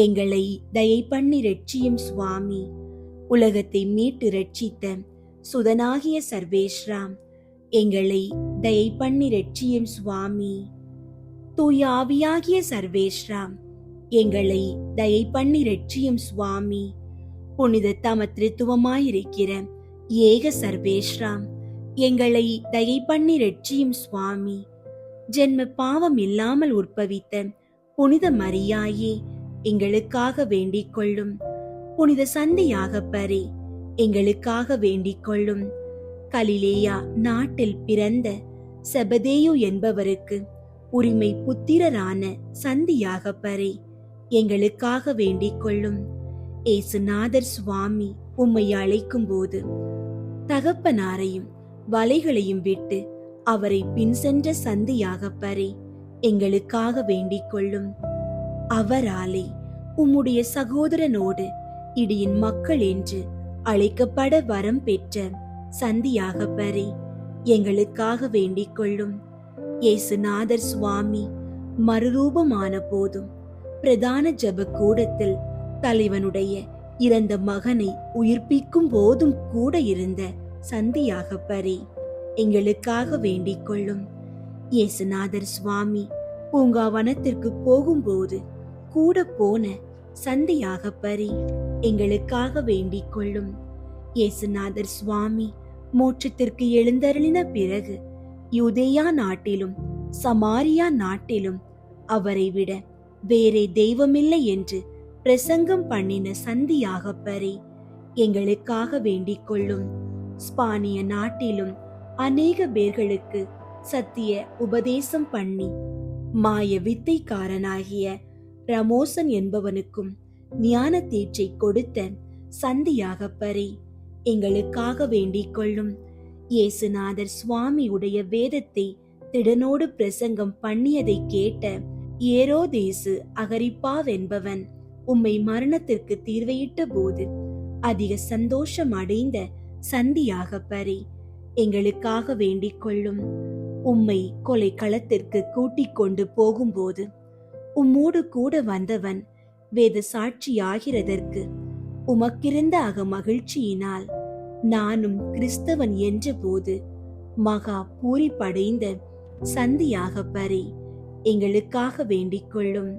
எங்களை தயை பண்ணி ரட்சியும் சுவாமி. உலகத்தை மீட்டு ரட்சித்த சுதனாகிய சர்வேஸ்வராம், எங்களை தயை பண்ணி ரட்சியும் சுவாமி. தூய ஆவியாகிய சர்வேஸ்வராம், எங்களை தயை பண்ணி ரட்சியும் சுவாமி. புனித தமத்ரித்துவமாயிருக்கிற ஏக சர்வேஸ்வராம், எங்களை தயை பண்ணி ரட்சியும் சுவாமி. ஜென்ம பாவம் இல்லாமல் உற்பவித்த புனித மரியாயே, எங்களுக்காக வேண்டிக் கொள்ளும். புனித சந்தியாகப்பரே, எங்களுக்காக வேண்டிக் கொள்ளும். கலிலேயா நாட்டில் பிறந்த செபதேயு என்பவருக்கு உரிமை புத்திரரான சந்தியாகப்பரே, எங்களுக்காக வேண்டிக் கொள்ளும். ஏசுநாதர் சுவாமி உம்மை அழைக்கும் போது தகப்பனாரையும் வலைகளையும் விட்டு அவரை பின் சென்ற சந்தியாகப்பரே, எங்களுக்காக வேண்டிக் கொள்ளும். அவராலே உம்முடைய சகோதரனோடு இடியின் மக்கள் என்று அழைக்கப்பட வரம் பெற்ற சந்தியாகப்பரே, எங்களுக்காக வேண்டிக் கொள்ளும். இயேசுநாதர் சுவாமி மறுரூபமான போதும் பிரதான ஜெப கூடத்தில் தலைவனுடைய இறந்த மகனை உயிர்ப்பிக்கும் போதும் கூட இருந்த சந்தியாகப்பரே, எங்களுக்காக வேண்டிக் கொள்ளும். இயேசுநாதர் சுவாமி பூங்காவனத்திற்கு போகும்போது கூட போன சந்தியாகப்பரே, எங்களுக்காக வேண்டிக் கொள்ளும். இயேசுநாதர் சுவாமி மோட்சத்திற்கு எழுந்தருளின பிறகு யூதேயா நாட்டிலும் சமாரியா நாட்டிலும் அவரை விட வேறே தெய்வமில்லை என்று பிரசங்கம் பண்ணின சந்தியாகப்பரே, எங்களுக்காக வேண்டிக் கொள்ளும். ஸ்பானிய நாட்டிலும் அநேக பேர்களுக்கு சத்திய உபதேசம் பண்ணி மாய வித்தைக்காரனாகிய ரமோசன் என்பவனுக்கும் ஞான தீட்சை கொடுத்த சந்தியாகப்பரே, எங்களுக்காக வேண்டிக் கொள்ளும். இயேசுநாதர் சுவாமி உடைய வேதத்தை திடனோடு பிரசங்கம் பண்ணியதை கேட்ட ஏரோதேசு அகரிப்பாவென்பவன் உம்மை மரணத்திற்கு தீர்வையிட்ட போது அதிக சந்தோஷம் அடைந்த சந்தியாகப்பரே, எங்களுக்காக வேண்டிக் கொள்ளும். உம்மை கொலை களத்திற்கு கூட்டிக் கொண்டு போகும்போது உம்மோடு கூட வந்தவன் வேத சாட்சியாகிறதற்கு உமக்கிருந்த மகிழ்ச்சியினால் நானும் கிறிஸ்தவன் என்ற போது மகா பூரிப்படைந்த சந்தியாகப்பரே, எங்களுக்காக வேண்டிக் கொள்ளும்.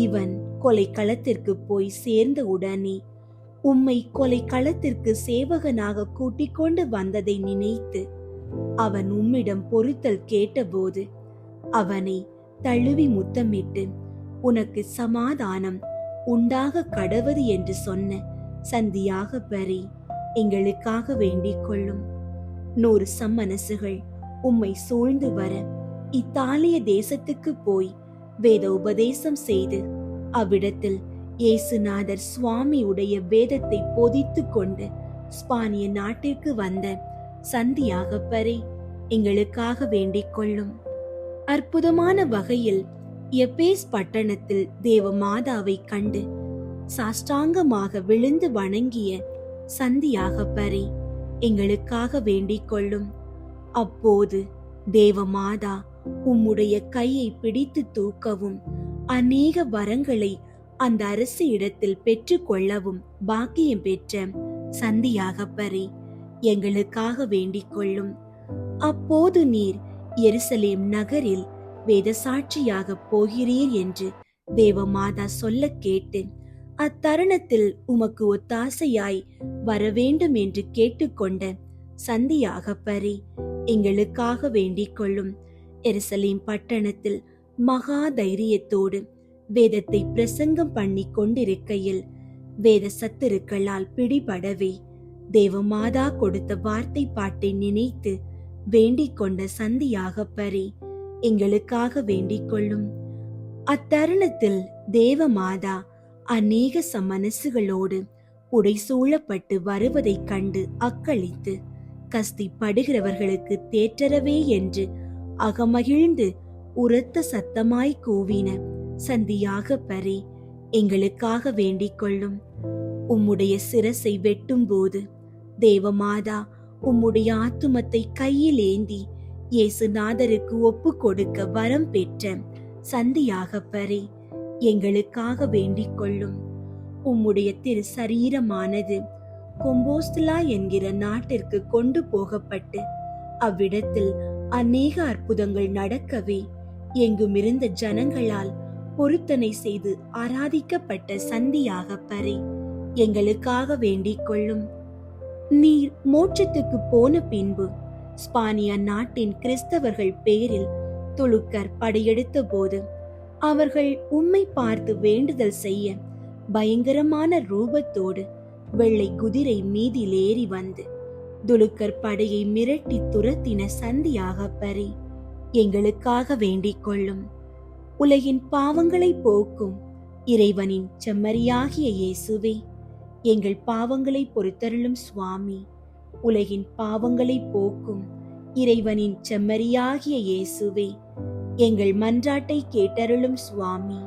இவன் கொலை களத்திற்கு போய் சேர்ந்த உடனே உம்மை கொலை களத்திற்கு சேவகனாக கூட்டிக் கொண்டு வந்ததை நினைத்து அவன் உம்மிடம் பொறுத்தல் கேட்டபோது அவனை தழுவி முத்தமிட்டு உனக்கு சமாதானம் உண்டாக கடவது என்று சொன்ன சந்தியாகப்பரே, எங்களுக்காக வேண்டிக் கொள்ளும். 100 சம்மனசுகள் உம்மை சூழ்ந்து வர இத்தாலிய தேசத்துக்கு போய் வேத உபதேசம் செய்து அவ்விடத்தில் இயேசுநாதர் சுவாமி உடைய வேதத்தை போதித்து கொண்டு ஸ்பானிய நாட்டிற்கு வந்த சந்தியாகப்பரே, எங்களுக்காக வேண்டிக் கொள்ளும். அற்புதமான வகையில் எப்பேஸ் பட்டணத்தில் தேவ மாதாவை கண்டு சாஷ்டாங்கமாக விழுந்து வணங்கிய சந்தியாகப்பரே, எங்களுக்காக வேண்டிக் கொள்ளும். அப்போது தேவமாதா உம்முடைய கையை பிடித்து தூக்கவும் அநேக வரங்களை அந்த அரசு இடத்தில் பெற்று கொள்ளவும் பாக்கியம் பெற்ற சந்தியாகப்பரே, எங்களுக்காக வேண்டிக் கொள்ளும். அப்போது நீர் எருசலேம் நகரில் வேத சாட்சியாக போகிறீர் என்று தேவமாதா சொல்ல கேட்டு அத்தருணத்தில் உமக்கு ஒத்தாசையாய் வரவேண்டும் என்று கேட்டுக்கொண்ட சந்தியாகப்பரே, எங்களுக்காக வேண்டிக் கொள்ளும். எருசலேம் பட்டணத்தில் மகா தைரியத்தோடு வேதத்தை பிரசங்கம் பண்ணி கொண்டிருக்கையில் வேத சத்துருக்களால் பிடிபடவே தேவமாதா கொடுத்த வார்த்தை பாட்டை நினைத்து வேண்டிக் கொண்ட சந்தியாகப்பரே, எங்களுக்காக வேண்டிக் கொள்ளும். அத்தருணத்தில் தேவமாதா அநேக சமனசுகளோடு புடைசூழப்பட்டு வருவதைக் கண்டு அக்களித்து கஸ்தி படுகிறவர்களுக்கு தேற்றரவே என்று அகமகிழ்ந்து உரத்த சத்தமாய் கூவின சந்தியாகப்பரே, எங்களுக்காக வேண்டிக் கொள்ளும். உம்முடைய சிரசை வெட்டும் போது தேவமாதா உம்முடைய ஆத்துமத்தை கையில் ஏந்தி இயேசுநாதருக்கு ஒப்பு கொடுக்க வரம் பெற்ற சந்தியாகப்பரே, எங்களுக்காக வேண்டிக் கொள்ளும். உம்முடைய திரு சரீரமானது கொம்போஸ்தலா என்கிற நாட்டிற்கு கொண்டு போகப்பட்டு அவ்விடத்தில் அநேக அற்புதங்கள் நடக்கவே எங்குமிருந்த ஜனங்களால் பொருத்தனை செய்து ஆராதிக்கப்பட்ட சந்தியாகப்பரே, எங்களுக்காக வேண்டிக் கொள்ளும். நீர் மோட்சத்துக்கு போன பின்பு ஸ்பானிய நாட்டின் கிறிஸ்தவர்கள் பேரில் துலுக்கர் படையெடுத்த போது அவர்கள் உம்மை பார்த்து வேண்டுதல் செய்ய பயங்கரமான ரூபத்தோடு வெள்ளை குதிரை மீதில் ஏறி வந்து துலுக்கர் படையை மிரட்டி துரத்தின சந்தியாகப்பரே, எங்களுக்காக வேண்டிக் கொள்ளும். உலகின் பாவங்களை போக்கும் இறைவனின் செம்மறியாகிய இயேசுவே, எங்கள் பாவங்களை பொறுத்தருளும் சுவாமி. உலகின் பாவங்களை போக்கும் இறைவனின் செம்மறியாகிய இயேசுவே, எங்கள் மன்றாட்டை கேட்டருளும் சுவாமி.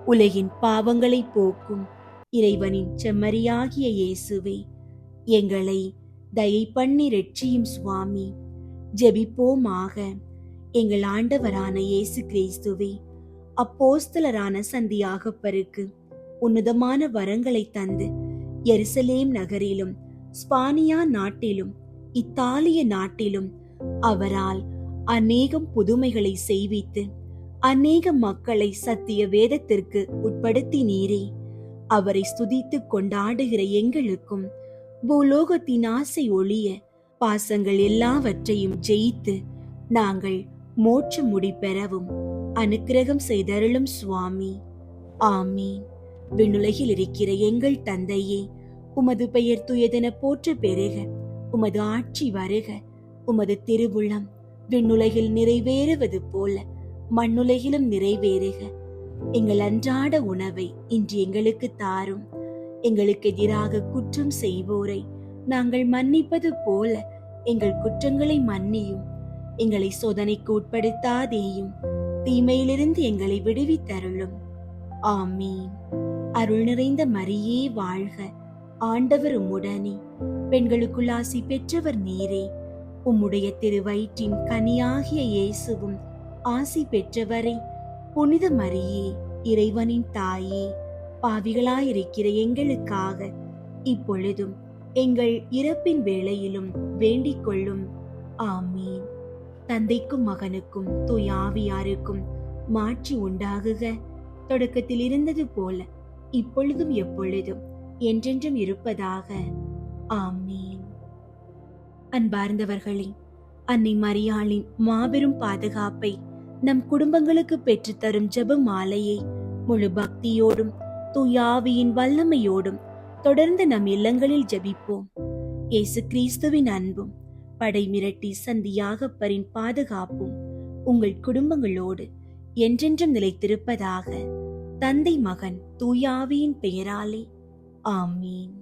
உலகின் பாவங்களை போக்கும் இறைவனின் செம்மறியாகிய இயேசுவே, எங்களை தயை பண்ணி ரட்சியும் சுவாமி. ஜெபிப்போமாக. எங்கள் ஆண்டவரான இயேசு கிறிஸ்துவே, அப்போஸ்தலரான சந்தியாகப்பருக்கு உன்னதமான வரங்களை தந்து எருசலேம் நகரிலும் ஸ்பானியா நாட்டிலும் இத்தாலிய நாட்டிலும் அவரால் அநேகம் புதுமைகளை செய்வித்து அநேக மக்களை சத்திய வேதத்திற்கு உட்படுத்தினீரே. அவரை ஸ்துதித்து கொண்டாடுகிற எங்களுக்கும் பூலோகத்தின் ஆசை ஒழிய பாசங்கள் எல்லாவற்றையும் ஜெயித்து நாங்கள் மோட்ச முடி பெறவும் அனுக்கிரகம் செய்தருளும் சுவாமி. ஆமீன். விண்ணுலகில் இருக்கிற எங்கள் தந்தையே, உமது பெயர் துயதென போற்ற பெருக. உமது ஆட்சி வருக. உமது திருவுளம் விண்ணுலகில் நிறைவேறுவது போல மண்ணுலகிலும் நிறைவேறுக. எங்கள் அன்றாட உணவை இன்று எங்களுக்கு தாரும். எங்களுக்கு எதிராக குற்றம் செய்வோரை நாங்கள் மன்னிப்பது போல எங்கள் குற்றங்களை மன்னியும். எங்களை சோதனைக்கு உட்படுத்தாதேயும், தீமையிலிருந்து எங்களை விடுவித்தருளும். ஆமீன். அருள் நிறைந்த மரியே வாழ்க. ஆண்டவர் உம்முடனே, பெண்களுக்குள் ஆசி பெற்றவர் நீரே. உம்முடைய திருவயிற்றின் கனியாகிய இயேசுவும் ஆசி பெற்றவரே. புனித மரியே, இறைவனின் தாயே, பாவிகளாயிருக்கிற எங்களுக்காக இப்பொழுதும் எங்கள் இறப்பின் வேளையிலும் வேண்டிக் கொள்ளும். ஆமீன். தந்தைக்கும் மகனுக்கும் தூய ஆவியாருக்கும் மாட்சி உண்டாகுக. தொடக்கத்தில் இருந்தது போல இப்பொழுதும் எப்பொழுதும் என்றென்றும் இருப்பதாக. ஆமீன். அன்பார்ந்தவர்களே, அன்னை மரியாளின் மாபெரும் பாதுகாப்பை நம் குடும்பங்களுக்கு பெற்றுத்தரும் ஜெப மாலையை முழு பக்தியோடும் தூய ஆவியின் வல்லமையோடும் தொடர்ந்து நம் இல்லங்களில் ஜெபிப்போம். இயேசு கிறிஸ்துவின் அன்பும் படை மிரட்டி சந்தியாகப்பரின் பாதுகாப்பும் உங்கள் குடும்பங்களோடு என்றென்றும் நிலைத்திருப்பதாக. தந்தை மகன் தூய ஆவியின் பெயராலே. ஆமீன்.